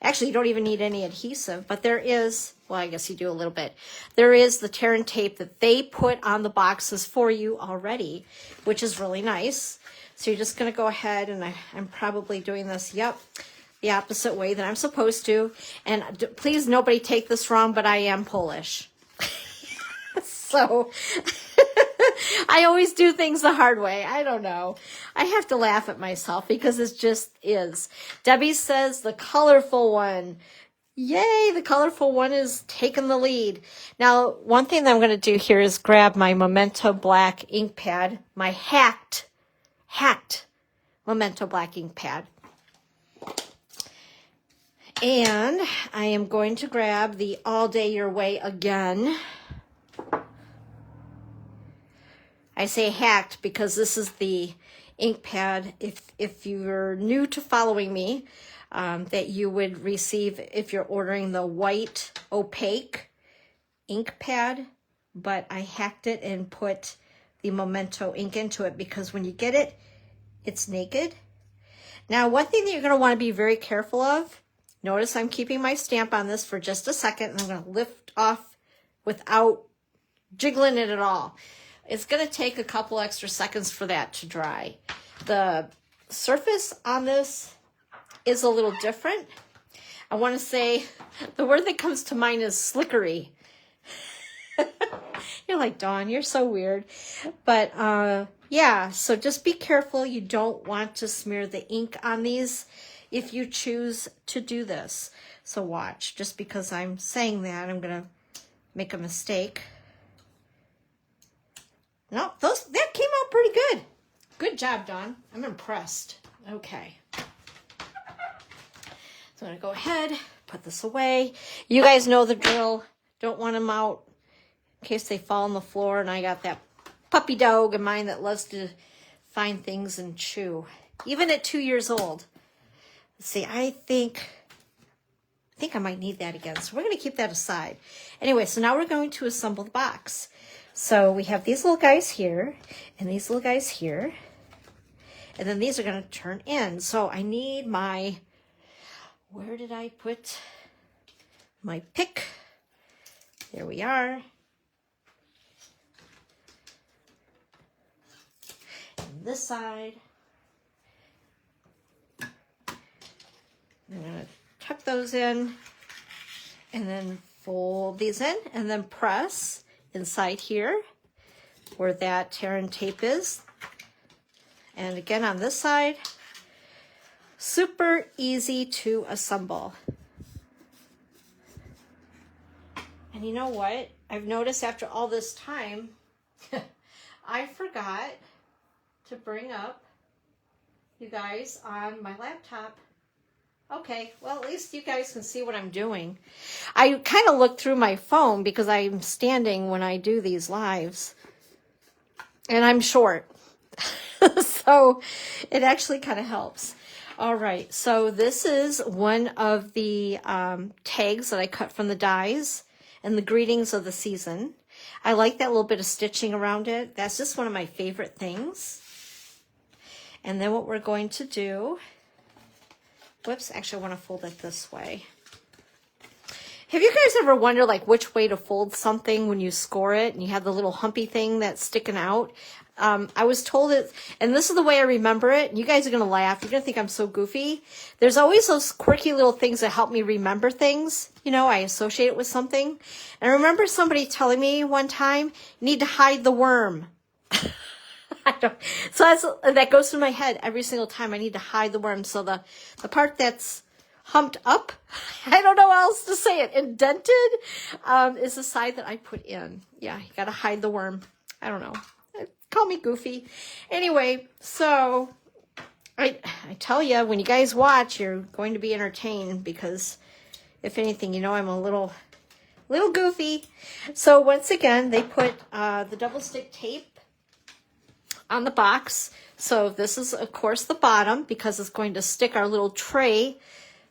Actually, you don't even need any adhesive, but there is, well, I guess you do a little bit. There is the tear and tape that they put on the boxes for you already, which is really nice. So you're just going to go ahead, and I'm probably doing this, yep, the opposite way that I'm supposed to. And please, nobody take this wrong, but I am Polish. So I always do things the hard way. I don't know. I have to laugh at myself because it just is. Debbie says the colorful one. Yay, the colorful one is taking the lead. Now, one thing that I'm going to do here is grab my Memento Black ink pad, my hacked Memento Black ink pad. And I am going to grab the All Day Your Way again. I say hacked because this is the ink pad, if you're new to following me, that you would receive if you're ordering the white opaque ink pad, but I hacked it and put the Memento ink into it because when you get it, it's naked. Now, one thing that you're going to want to be very careful of, notice I'm keeping my stamp on this for just a second, and I'm going to lift off without jiggling it at all. It's going to take a couple extra seconds for that to dry. The surface on this is a little different. I want to say the word that comes to mind is slickery. You're like, Dawn, you're so weird. But yeah, so just be careful. You don't want to smear the ink on these if you choose to do this. So watch, just because I'm saying that, I'm going to make a mistake. No, that came out pretty good. Good job, Dawn. I'm impressed. Okay. So I'm going to go ahead, put this away. You guys know the drill. Don't want them out in case they fall on the floor. And I got that puppy dog of mine that loves to find things and chew, even at 2 years old. Let's see, I think I might need that again. So we're going to keep that aside. Anyway, so now we're going to assemble the box. So we have these little guys here and these little guys here. And then these are going to turn in. So I need my, where did I put my pick? There we are. And this side. I'm going to tuck those in and then fold these in and then press inside here where that tear and tape is. And again on this side, super easy to assemble. And you know what? I've noticed after all this time, I forgot to bring up you guys on my laptop. Okay, well, at least you guys can see what I'm doing. I kind of look through my phone because I'm standing when I do these lives. And I'm short. So it actually kind of helps. All right, so this is one of the tags that I cut from the dies and the greetings of the season. I like that little bit of stitching around it. That's just one of my favorite things. And then what we're going to do, whoops, actually I want to fold it this way. Have you guys ever wondered like which way to fold something when you score it and you have the little humpy thing that's sticking out? I was told it, and this is the way I remember it. And you guys are going to laugh. You're going to think I'm so goofy. There's always those quirky little things that help me remember things. You know, I associate it with something. And I remember somebody telling me one time, you need to hide the worm. So that goes through my head every single time. I need to hide the worm. So the part that's humped up, I don't know how else to say it, indented, is the side that I put in. Yeah, you got to hide the worm. I don't know. Call me goofy. Anyway, so I tell you, when you guys watch, you're going to be entertained because if anything, you know, I'm a little goofy. So once again, they put the double stick tape on the box. So this is, of course, the bottom because it's going to stick our little tray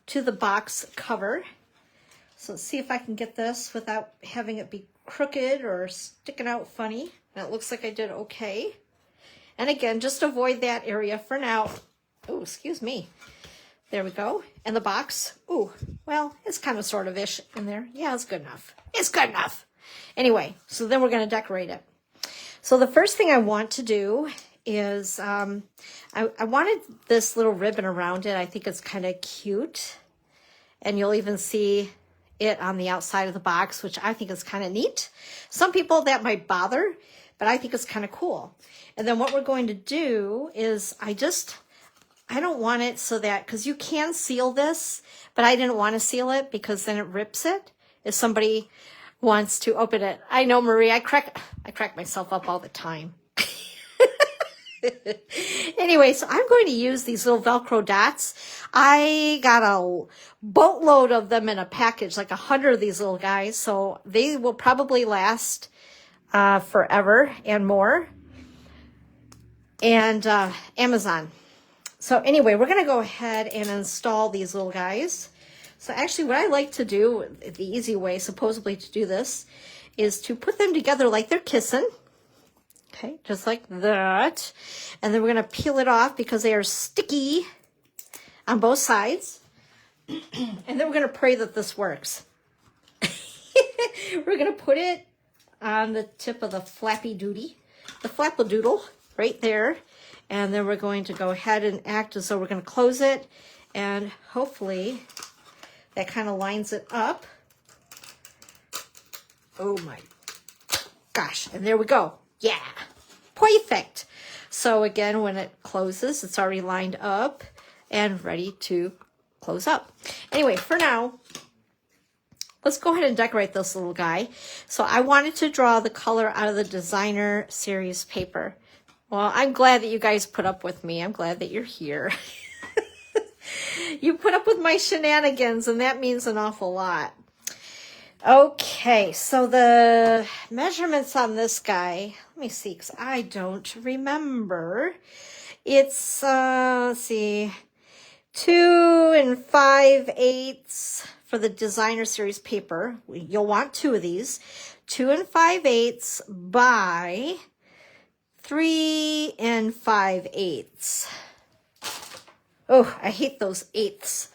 to the box cover. So let's see if I can get this without having it be crooked or sticking out funny. And it looks like I did okay. And again, just avoid that area for now. Oh, excuse me. There we go. And the box. Oh, well, it's kind of sort of ish in there. Yeah, it's good enough. It's good enough. Anyway, so then we're going to decorate it. So the first thing I want to do is I wanted this little ribbon around it. I think it's kind of cute. And you'll even see it on the outside of the box, which I think is kind of neat. Some people that might bother, but I think it's kind of cool. And then what we're going to do is I don't want it so that, because you can seal this, but I didn't want to seal it because then it rips it if somebody wants to open it. I know, Marie, I crack myself up all the time. Anyway, so I'm going to use these little Velcro dots. I got a boatload of them in a package, like 100 of these little guys. So they will probably last forever and more. And Amazon. So anyway, we're going to go ahead and install these little guys. So actually what I like to do, the easy way supposedly to do this, is to put them together like they're kissing. Okay, just like that. And then we're going to peel it off because they are sticky on both sides. And then we're going to pray that this works. We're going to put it on the tip of the flappadoodle right there. And then we're going to go ahead and act as though we're going to close it. And hopefully that kind of lines it up. Oh my gosh. And there we go. Yeah, perfect. So again, when it closes, it's already lined up and ready to close up. Anyway, for now, let's go ahead and decorate this little guy. So I wanted to draw the color out of the designer series paper. Well, I'm glad that you guys put up with me. I'm glad that you're here. You put up with my shenanigans, and that means an awful lot. Okay, so the measurements on this guy, let me see, because I don't remember. It's, let's see, 2 5/8 for the designer series paper. You'll want 2 of these. 2 5/8 by 3 5/8. Oh, I hate those eighths.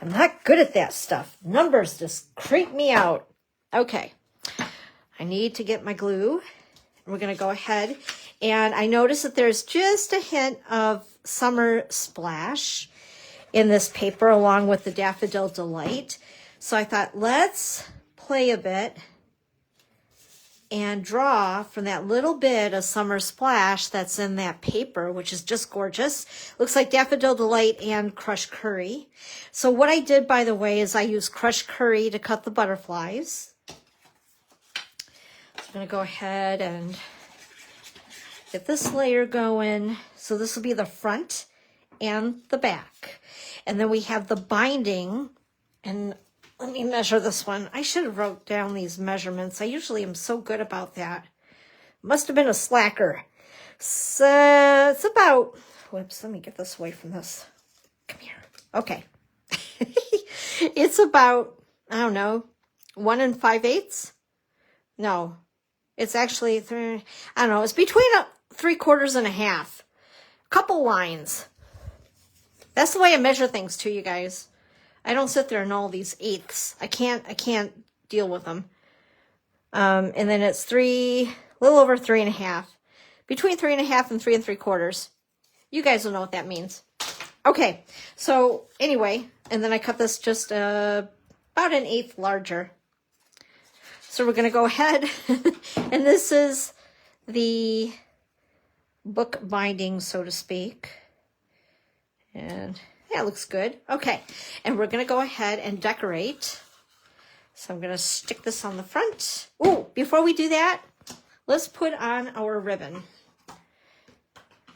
I'm not good at that stuff. Numbers just creep me out. Okay, I need to get my glue. We're going to go ahead, and I notice that there's just a hint of Summer Splash in this paper along with the Daffodil Delight. So I thought, let's play a bit and draw from that little bit of Summer Splash that's in that paper, which is just gorgeous. Looks like Daffodil Delight and crushed curry. So what I did, by the way, is I used crushed curry to cut the butterflies. So I'm going to go ahead and get this layer going. So this will be the front and the back. And then we have the binding, and let me measure this one. I should have wrote down these measurements. I usually am so good about that. Must have been a slacker. So it's about, whoops, let me get this away from this. Come here. Okay. It's about, I don't know, 1 5/8. No, it's actually, I don't know, it's between 3/4 and a half. Couple lines. That's the way I measure things too, you guys. I don't sit there and all these eighths. I can't deal with them. And then it's a little over 3 1/2. Between 3 1/2 and 3 3/4. You guys will know what that means. Okay, so anyway, and then I cut this just about 1/8 larger. So we're going to go ahead, and this is the book binding, so to speak. And yeah, it looks good. Okay, and we're going to go ahead and decorate. So I'm going to stick this on the front. Oh, before we do that, let's put on our ribbon.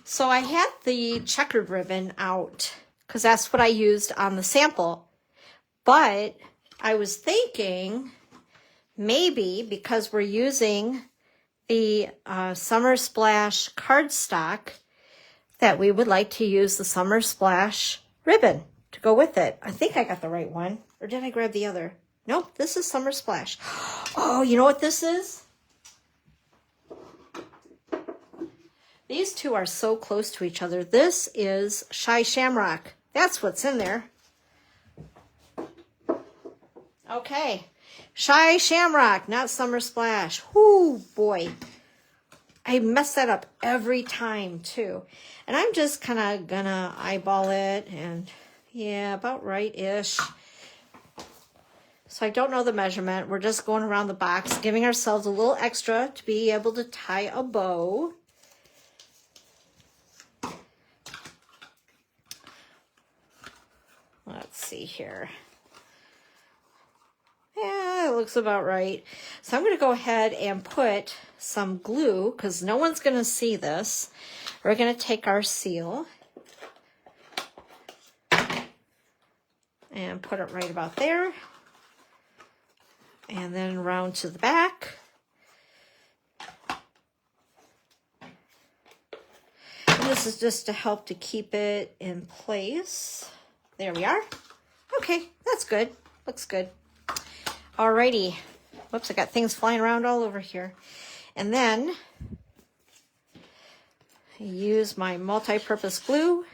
So I had the checkered ribbon out because that's what I used on the sample. But I was thinking maybe because we're using the Summer Splash cardstock that we would like to use the Summer Splash ribbon to go with it. I think I got the right one. Or did I grab the other? Nope, this is Summer Splash. Oh, you know what this is? These two are so close to each other. This is Shy Shamrock. That's what's in there. Okay. Shy Shamrock, not Summer Splash. Whoo, boy. I mess that up every time, too. And I'm just kind of gonna eyeball it, and yeah, about right-ish. So I don't know the measurement. We're just going around the box, giving ourselves a little extra to be able to tie a bow. Let's see here. Yeah, it looks about right. So I'm going to go ahead and put some glue, because no one's going to see this. We're going to take our seal and put it right about there. And then around to the back. And this is just to help to keep it in place. There we are. Okay, that's good. Looks good. Alrighty. Whoops, I got things flying around all over here. And then use my multi-purpose glue,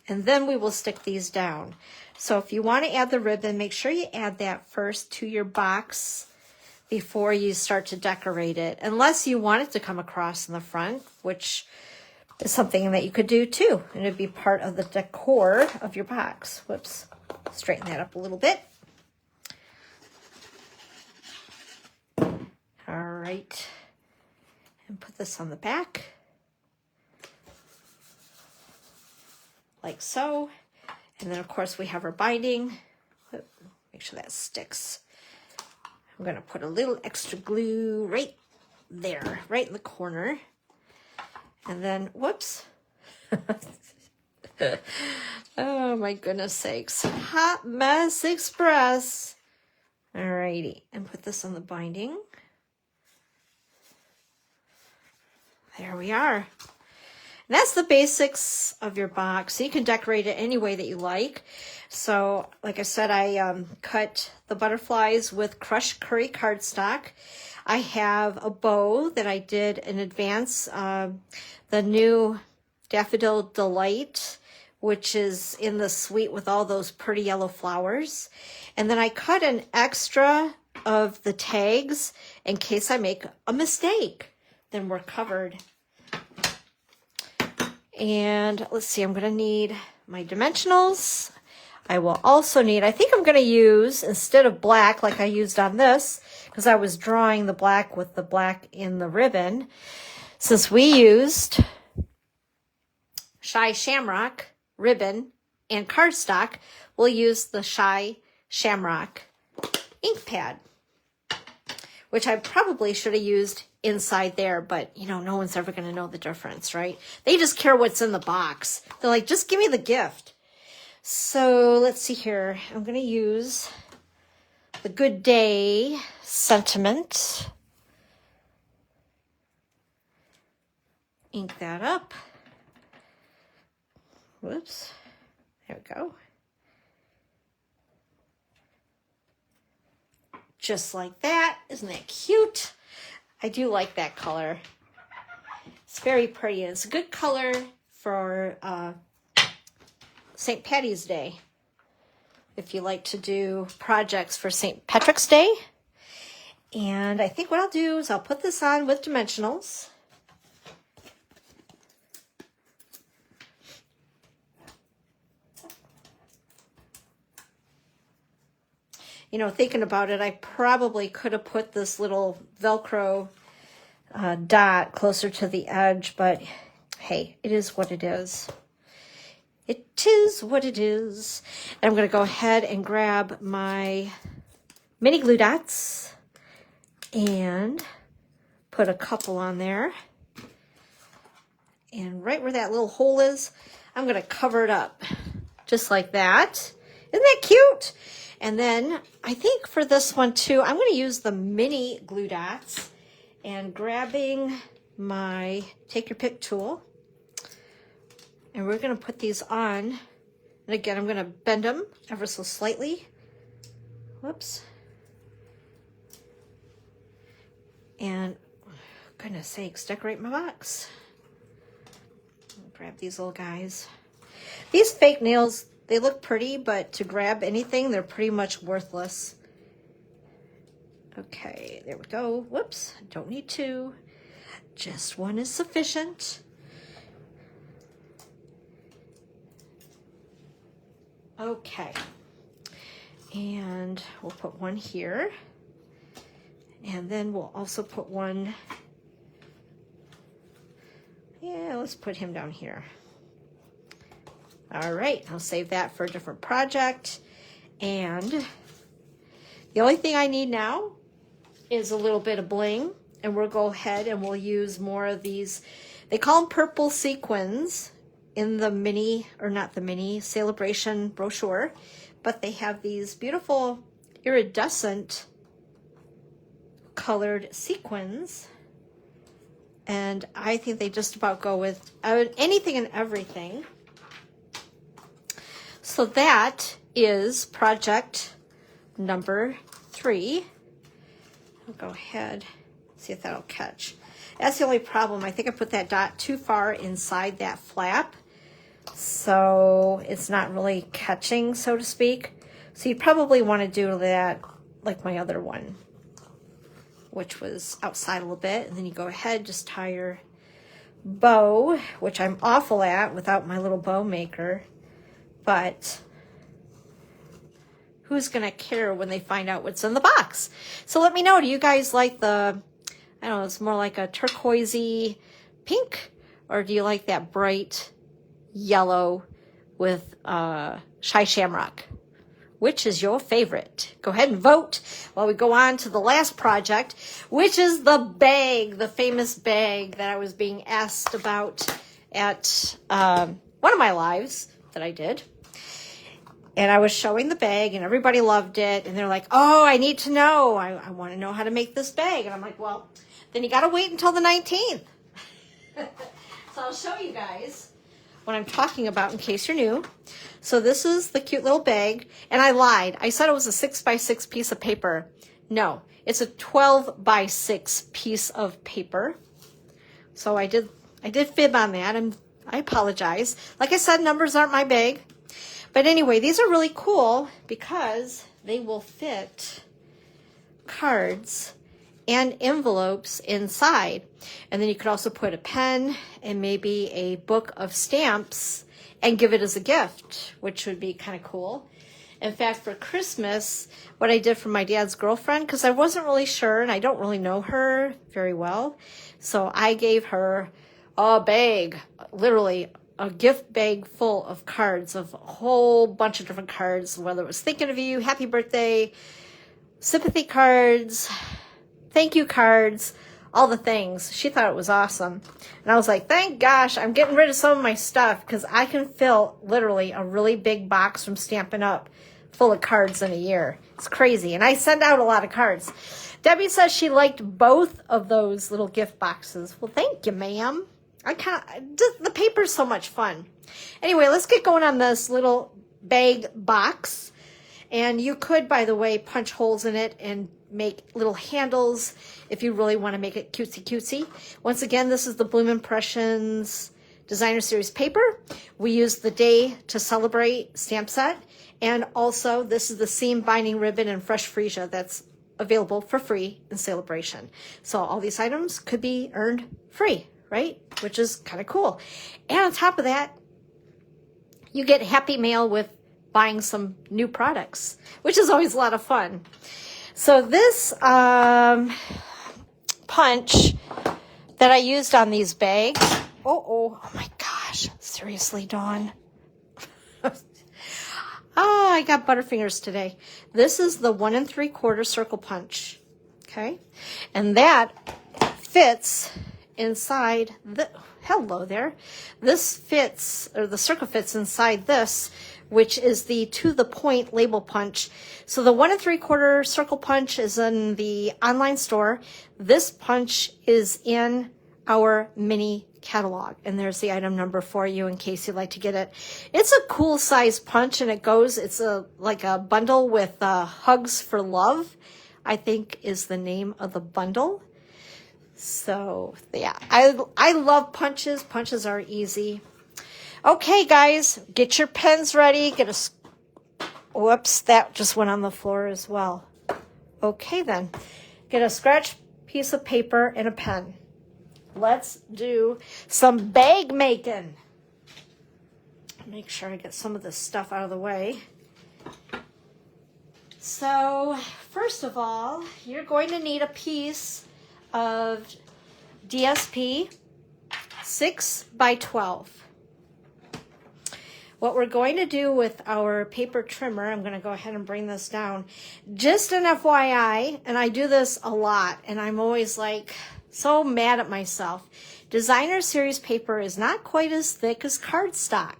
and then we will stick these down. So if you want to add the ribbon, make sure you add that first to your box before you start to decorate it, unless you want it to come across in the front, which is something that you could do too, and it'd be part of the decor of your box. Whoops, straighten that up a little bit. All right, and put this on the back, like so. And then of course we have our binding. Make sure that sticks. I'm gonna put a little extra glue right there, right in the corner. And then, whoops. Oh, Oh my goodness sakes. Hot Mess Express. Alrighty, and put this on the binding. There we are. And that's the basics of your box. So you can decorate it any way that you like. So, like I said, I cut the butterflies with crushed curry cardstock. I have a bow that I did in advance. The new Daffodil Delight, which is in the suite with all those pretty yellow flowers. And then I cut an extra of the tags in case I make a mistake. Then we're covered. And let's see, I'm going to need my dimensionals. I will also need, I think I'm going to use, instead of black like I used on this, because I was drawing the black with the black in the ribbon, since we used Shy Shamrock ribbon and cardstock, we'll use the Shy Shamrock ink pad, which I probably should have used inside there, but you know, no one's ever going to know the difference, right? They just care what's in the box. They're like, just give me the gift. So let's see here. I'm going to use the Good Day sentiment. Ink that up. Whoops. There we go. Just like that. Isn't that cute? I do like that color. It's very pretty. It's a good color for St. Patty's Day. If you like to do projects for St. Patrick's Day. And I think what I'll do is I'll put this on with dimensionals. You know, thinking about it, I probably could have put this little Velcro dot closer to the edge, but hey, it is what it is. It is what it is. And I'm going to go ahead and grab my mini glue dots and put a couple on there. And right where that little hole is, I'm going to cover it up just like that. Isn't that cute? And then I think for this one too, I'm going to use the mini glue dots and grabbing my take your pick tool. And we're going to put these on. And again, I'm going to bend them ever so slightly. Whoops. And goodness sakes, decorate my box. Grab these little guys. These fake nails, they look pretty, but to grab anything, they're pretty much worthless. Okay, there we go. Whoops, don't need two. Just one is sufficient. Okay, and we'll put one here. And then we'll also put one, yeah, let's put him down here. All right, I'll save that for a different project. And the only thing I need now is a little bit of bling. And we'll go ahead and we'll use more of these. They call them purple sequins in the mini, or not the mini, SaleABration brochure. But they have these beautiful iridescent colored sequins. And I think they just about go with anything and everything. So that is project number 3. I'll go ahead, see if that'll catch. That's the only problem. I think I put that dot too far inside that flap, so it's not really catching, so to speak. So you probably want to do that like my other one, which was outside a little bit. And then you go ahead, just tie your bow, which I'm awful at without my little bow maker. But who's going to care when they find out what's in the box? So let me know. Do you guys like the, I don't know, it's more like a turquoisey pink? Or do you like that bright yellow with Shy Shamrock? Which is your favorite? Go ahead and vote while we go on to the last project, which is the bag, the famous bag that I was being asked about at one of my lives that I did. And I was showing the bag and everybody loved it. And they're like, oh, I need to know. I want to know how to make this bag. And I'm like, well, then you got to wait until the 19th. So I'll show you guys what I'm talking about in case you're new. So this is the cute little bag. And I lied. I said it was a 6x6 piece of paper. No, it's a 12x6 piece of paper. So I did fib on that. I apologize. Like I said, numbers aren't my bag. But anyway, these are really cool because they will fit cards and envelopes inside. And then you could also put a pen and maybe a book of stamps and give it as a gift, which would be kind of cool. In fact, for Christmas, what I did for my dad's girlfriend, because I wasn't really sure and I don't really know her very well, so I gave her a bag, literally a gift bag full of cards, of a whole bunch of different cards, whether it was thinking of you, happy birthday, sympathy cards, thank you cards, all the things. She thought it was awesome. And I was like, thank gosh, I'm getting rid of some of my stuff because I can fill literally a really big box from Stampin' Up! Full of cards in a year. It's crazy. And I send out a lot of cards. Debbie says she liked both of those little gift boxes. Well, thank you, ma'am. The paper's so much fun. Anyway, let's get going on this little bag box. And you could, by the way, punch holes in it and make little handles if you really want to make it cutesy. Once again, this is the Bloom Impressions Designer Series paper. We use the Day to Celebrate stamp set. And also, this is the Seam Binding Ribbon and Fresh Freesia that's available for free in SaleABration. So all these items could be earned free, right? Which is kind of cool. And on top of that, you get happy mail with buying some new products, which is always a lot of fun. So this punch that I used on these bags, oh my gosh, seriously, Dawn. I got butterfingers today. This is the 1 3/4 circle punch, okay? And that fits inside the, hello there. This fits, or the circle fits inside this, which is the To the Point label punch. So the 1 3/4 circle punch is in the online store. This punch is in our mini catalog, and there's the item number for you in case you'd like to get it. It's a cool size punch, and it's like a bundle with Hugs for Love, I think is the name of the bundle. So yeah, I love punches. Punches are easy. Okay, guys, get your pens ready. Whoops, that just went on the floor as well. Okay then, get a scratch piece of paper and a pen. Let's do some bag making. Make sure I get some of this stuff out of the way. So, first of all, you're going to need a piece of DSP 6x12. What we're going to do with our paper trimmer, I'm going to go ahead and bring this down. Just an FYI, and I do this a lot, and I'm always like so mad at myself. Designer Series paper is not quite as thick as cardstock.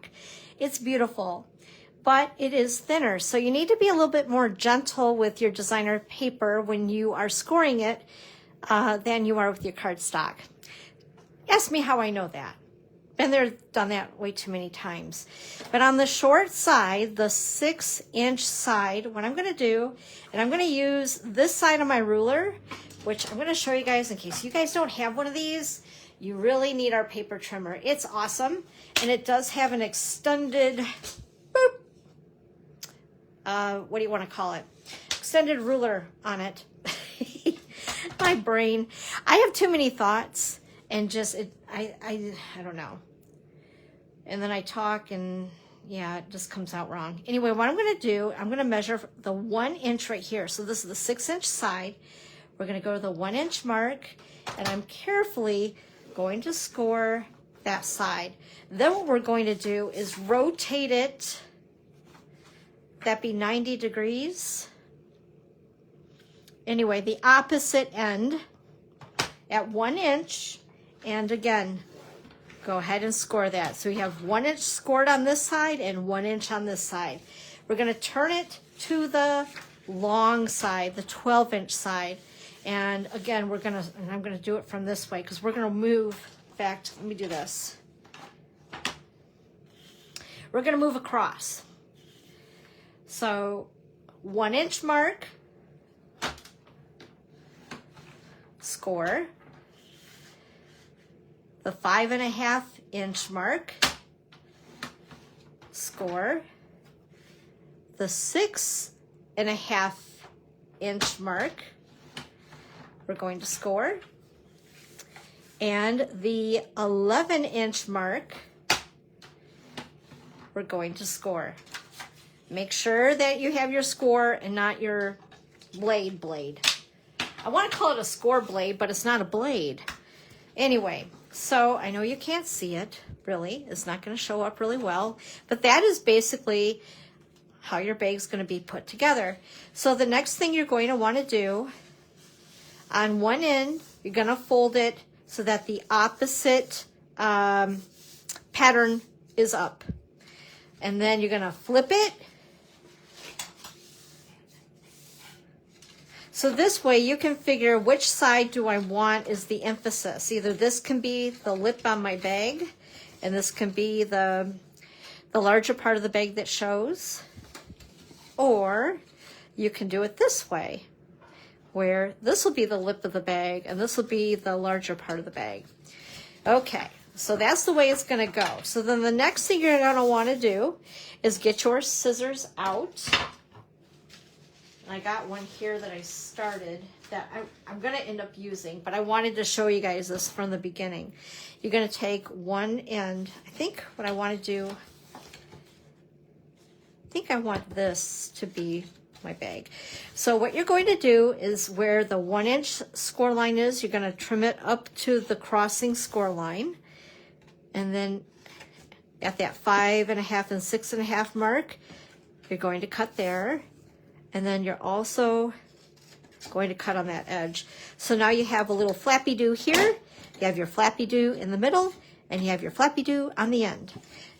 It's beautiful, but it is thinner. So you need to be a little bit more gentle with your designer paper when you are scoring it than you are with your cardstock. Ask me how I know that. Been there, done that way too many times. But on the short side, the 6-inch side, what I'm going to do, and I'm going to use this side of my ruler, which I'm going to show you guys in case you guys don't have one of these. You really need our paper trimmer. It's awesome, and it does have an extended, what do you want to call it? Extended ruler on it. My brain. I have too many thoughts, and just I don't know. And then I talk, and yeah, it just comes out wrong. Anyway, what I'm going to do, I'm going to measure the 1 inch right here. So this is the 6-inch side. We're going to go to the 1 inch mark, and I'm carefully going to score that side. Then what we're going to do is rotate it. That'd be 90 degrees. Anyway, the opposite end at 1 inch, and again, go ahead and score that. So we have 1 inch scored on this side and 1 inch on this side. we're going to turn it to the long side, the 12-inch side. And again, I'm going to do it from this way because we're going to move. In fact, let me do this. We're going to move across. So 1 inch mark, score. The 5.5 inch mark, score. The 6.5 inch mark, we're going to score. And the 11 inch mark, we're going to score. Make sure that you have your score and not your blade. I want to call it a score blade, but it's not a blade. Anyway, so I know you can't see it, really. It's not going to show up really well. But that is basically how your bag's going to be put together. So the next thing you're going to want to do, on one end, you're going to fold it so that the opposite pattern is up. And then you're going to flip it. So this way you can figure which side do I want is the emphasis. Either this can be the lip on my bag, and this can be the larger part of the bag that shows. Or you can do it this way, where this will be the lip of the bag, and this will be the larger part of the bag. Okay, so that's the way it's going to go. So then the next thing you're going to want to do is get your scissors out. I got one here that I started that I'm going to end up using, but I wanted to show you guys this from the beginning. You're going to take one end. I think what I want to do, I think I want this to be my bag. So what you're going to do is where the 1 inch score line is, you're going to trim it up to the crossing score line. And then at that 5.5 and 6.5 mark, you're going to cut there. And then you're also going to cut on that edge. So now you have a little flappy do here, you have your flappy do in the middle, and you have your flappy do on the end.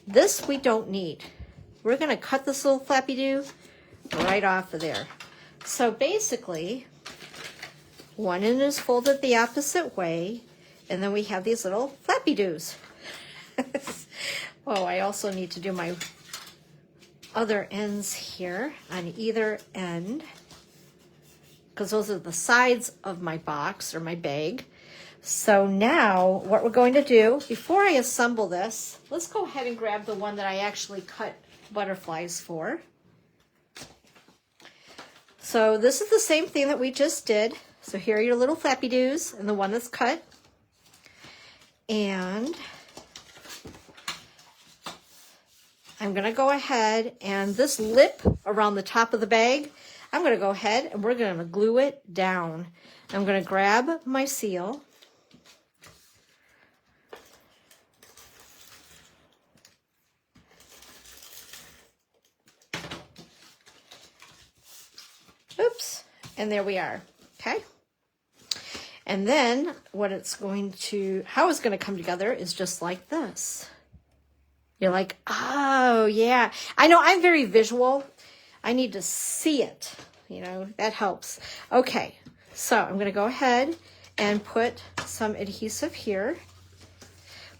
This we don't need. We're going to cut this little flappy do right off of there. So basically, one end is folded the opposite way, and then we have these little flappy doos. Oh, I also need to do my other ends here on either end, because those are the sides of my box or my bag. So now what we're going to do, before I assemble this, let's go ahead and grab the one that I actually cut butterflies for. So this is the same thing that we just did. So here are your little flappy doos and the one that's cut. And I'm going to go ahead, and this lip around the top of the bag, I'm going to go ahead and we're going to glue it down. I'm going to grab my seal. Oops, and there we are, okay? And then what it's going to, how it's going to come together is just like this. You're like, oh, yeah. I know I'm very visual. I need to see it. You know, that helps. Okay, so I'm going to go ahead and put some adhesive here.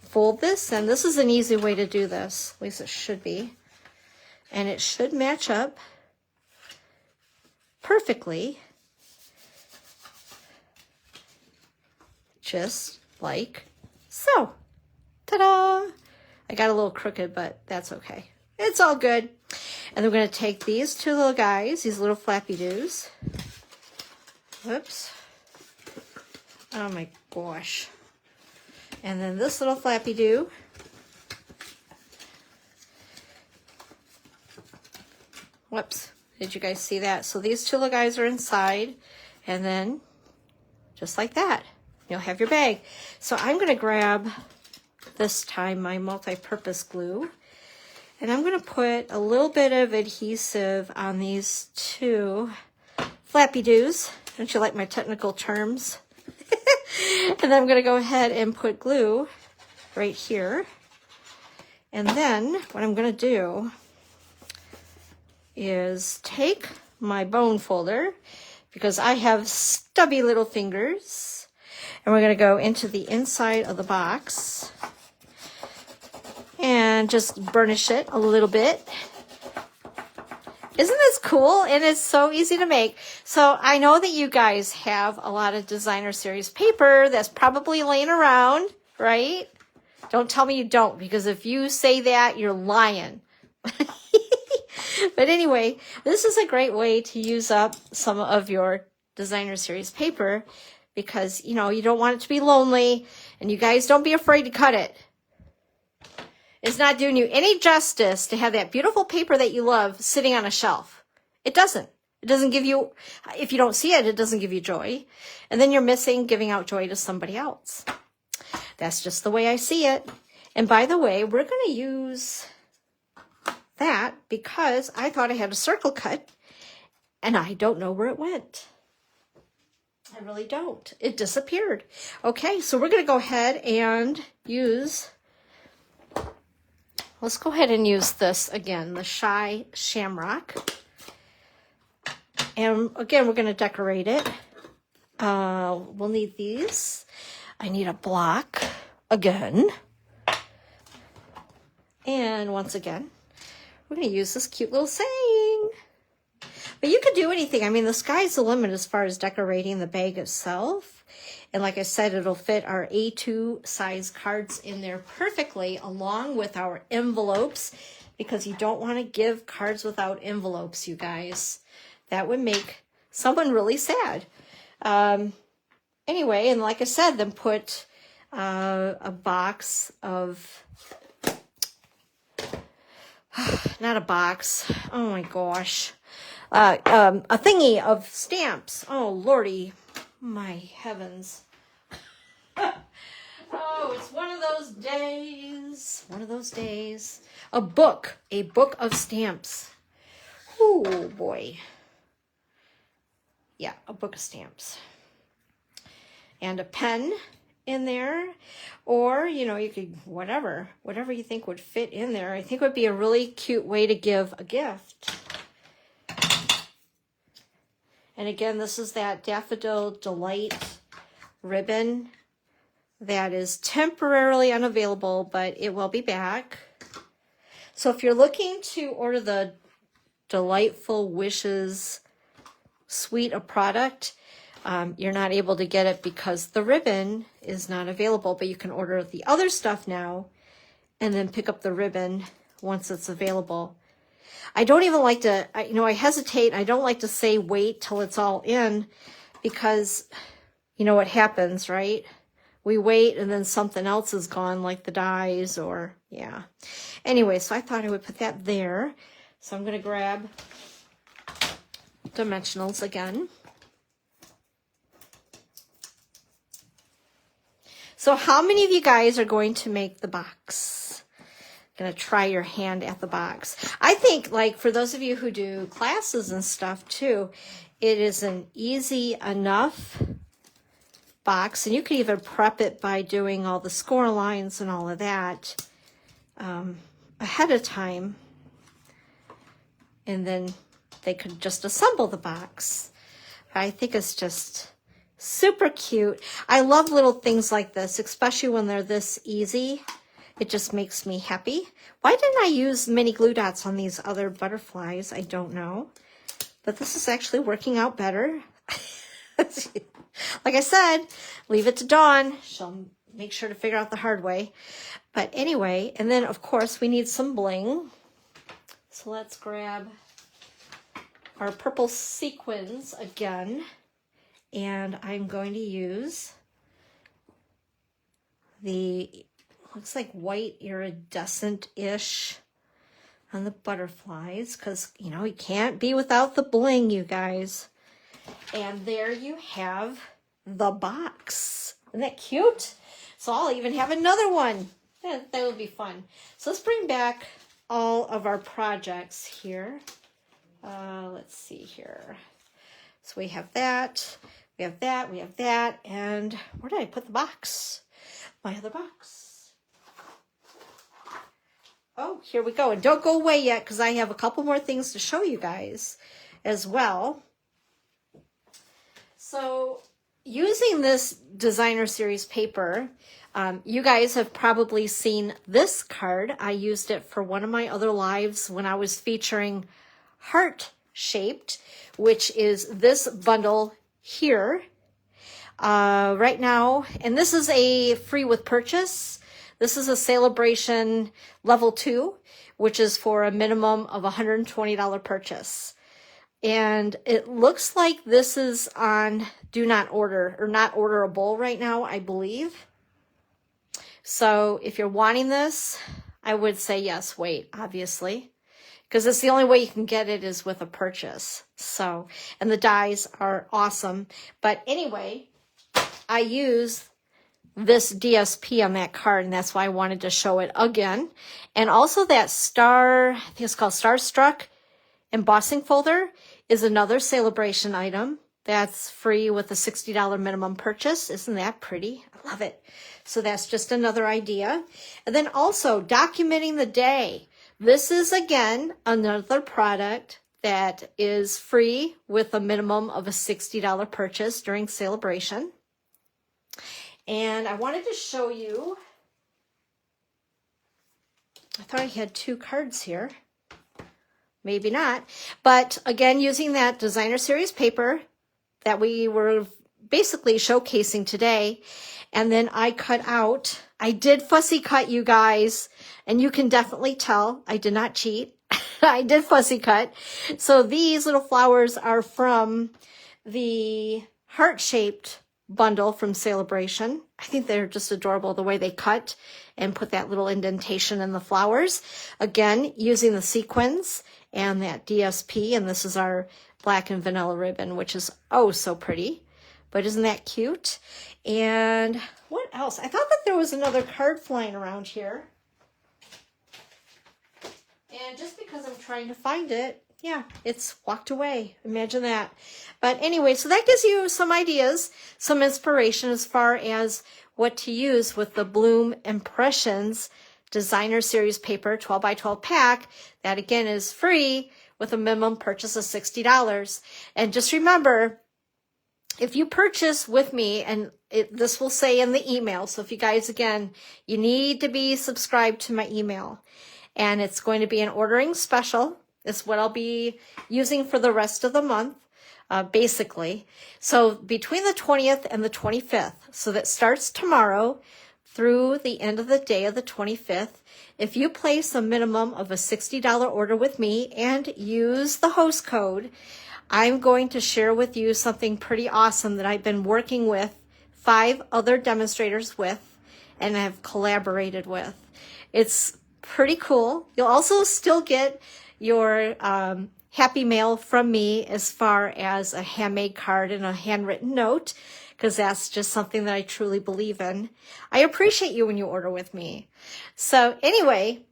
Fold this, and this is an easy way to do this. At least it should be. And it should match up perfectly. Just like so. Ta-da! I got a little crooked, but that's okay. It's all good. And we're going to take these two little guys, these little flappy doos. Whoops. Oh my gosh. And then this little flappy do. Whoops. Did you guys see that? So these two little guys are inside. And then, just like that, you'll have your bag. So I'm going to grab, this time, my multi-purpose glue. And I'm going to put a little bit of adhesive on these two flappy doos. Don't you like my technical terms? And then I'm going to go ahead and put glue right here. And then what I'm going to do is take my bone folder, because I have stubby little fingers, and we're going to go into the inside of the box and just burnish it a little bit. Isn't this cool? And it's so easy to make. So I know that you guys have a lot of designer series paper that's probably laying around, right? Don't tell me you don't, because if you say that, you're lying. But anyway, this is a great way to use up some of your designer series paper, because, you know, you don't want it to be lonely, and you guys don't be afraid to cut it. It's not doing you any justice to have that beautiful paper that you love sitting on a shelf. It doesn't. It doesn't give you, if you don't see it, it doesn't give you joy. And then you're missing giving out joy to somebody else. That's just the way I see it. And by the way, we're going to use that because I thought I had a circle cut and I don't know where it went. I really don't. It disappeared. Okay, so we're going to go ahead and use... Let's go ahead and use this again, the Shy Shamrock. And again, we're going to decorate it. We'll need these. I need a block again. And once again, we're going to use this cute little saying. But you could do anything. I mean, the sky's the limit as far as decorating the bag itself. And like I said, it'll fit our A2 size cards in there perfectly, along with our envelopes, because you don't want to give cards without envelopes, you guys. That would make someone really sad. Anyway, and like I said, then put a box of, not a box, oh my gosh, a thingy of stamps. Oh, Lordy. My heavens. Oh, it's one of those days. One of those days. A book of stamps. Oh, boy. Yeah, a book of stamps. And a pen in there. Or, you know, you could, whatever you think would fit in there. I think would be a really cute way to give a gift. And again, this is that Daffodil Delight ribbon that is temporarily unavailable, but it will be back. So if you're looking to order the Delightful Wishes suite of product, you're not able to get it because the ribbon is not available, but you can order the other stuff now and then pick up the ribbon once it's available. I don't even like to, I hesitate. I don't like to say wait till it's all in, because you know what happens, right? We wait and then something else is gone, like the dies or, yeah. Anyway, so I thought I would put that there. So I'm going to grab dimensionals again. So how many of you guys are going to make the box? Gonna try your hand at the box. I think, like, for those of you who do classes and stuff too, it is an easy enough box, and you can even prep it by doing all the score lines and all of that ahead of time, and then they could just assemble the box. I think it's just super cute. I love little things like this, especially when they're this easy. It just makes me happy. Why didn't I use mini glue dots on these other butterflies? I don't know. But this is actually working out better. Like I said, leave it to Dawn. She'll make sure to figure out the hard way. But anyway, and then of course we need some bling. So let's grab our purple sequins again. And I'm going to use the... looks like white iridescent-ish on the butterflies, because, you know, you can't be without the bling, you guys. And there you have the box. Isn't that cute? So I'll even have another one. That will be fun. So let's bring back all of our projects here. Let's see here. So we have that, we have that, we have that, and where did I put the box? My other box. Oh, here we go. And don't go away yet because I have a couple more things to show you guys as well. So using this designer series paper, you guys have probably seen this card. I used it for one of my other lives when I was featuring heart shaped, which is this bundle here right now. And this is a free with purchase. This is a SaleABration level 2, which is for a minimum of $120 purchase. And it looks like this is on do not order or not orderable right now, I believe. So if you're wanting this, I would say yes, wait, obviously, because it's the only way you can get it is with a purchase. So, and the dies are awesome. But anyway, I use this DSP on that card, and that's why I wanted to show it again. And also that star, I think it's called Starstruck embossing folder is another SaleABration item that's free with a $60 minimum purchase. Isn't that pretty? I love it. So that's just another idea. And then also documenting the day. This is again another product that is free with a minimum of a $60 purchase during SaleABration. And I wanted to show you, I thought I had 2 cards here. Maybe not. But again, using that designer series paper that we were basically showcasing today. And then I cut out, I did fussy cut, you guys, and you can definitely tell I did not cheat. I did fussy cut. So these little flowers are from the heart-shaped bundle from SaleABration. I think they're just adorable the way they cut and put that little indentation in the flowers. Again, using the sequins and that DSP, and this is our black and vanilla ribbon, which is oh so pretty. But isn't that cute? And what else? I thought that there was another card flying around here. And just because I'm trying to find it, yeah, it's walked away. Imagine that. But anyway, so that gives you some ideas, some inspiration as far as what to use with the Bloom Impressions Designer Series Paper 12 by 12 pack. That again is free with a minimum purchase of $60. And just remember, if you purchase with me, and this will say in the email, so if you guys, again, you need to be subscribed to my email. And it's going to be an ordering special. It's what I'll be using for the rest of the month, basically. So between the 20th and the 25th, so that starts tomorrow through the end of the day of the 25th, if you place a minimum of a $60 order with me and use the host code, I'm going to share with you something pretty awesome that I've been working with 5 other demonstrators with and have collaborated with. It's pretty cool. You'll also still get your happy mail from me as far as a handmade card and a handwritten note, because that's just something that I truly believe in. I appreciate you when you order with me. So anyway,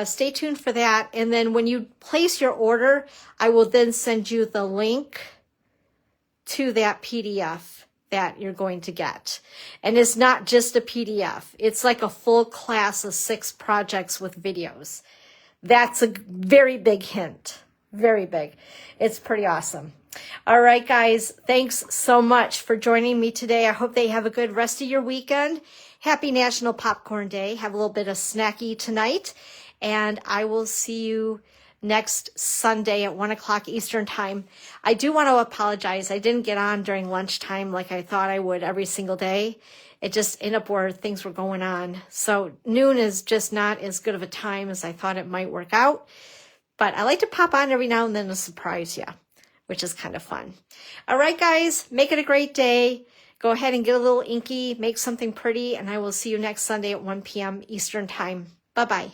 stay tuned for that. And then when you place your order, I will then send you the link to that PDF that you're going to get. And it's not just a PDF. It's like a full class of 6 projects with videos. That's a very big hint. Very big. It's pretty awesome. All right, guys. Thanks so much for joining me today. I hope they have a good rest of your weekend. Happy National Popcorn Day. Have a little bit of snacky tonight. And I will see you next Sunday at 1 o'clock Eastern time. I do want to apologize. I didn't get on during lunchtime like I thought I would every single day. It just ended up where things were going on. So noon is just not as good of a time as I thought it might work out. But I like to pop on every now and then to surprise you, which is kind of fun. All right, guys, make it a great day. Go ahead and get a little inky, make something pretty, and I will see you next Sunday at 1 p.m. Eastern time. Bye-bye.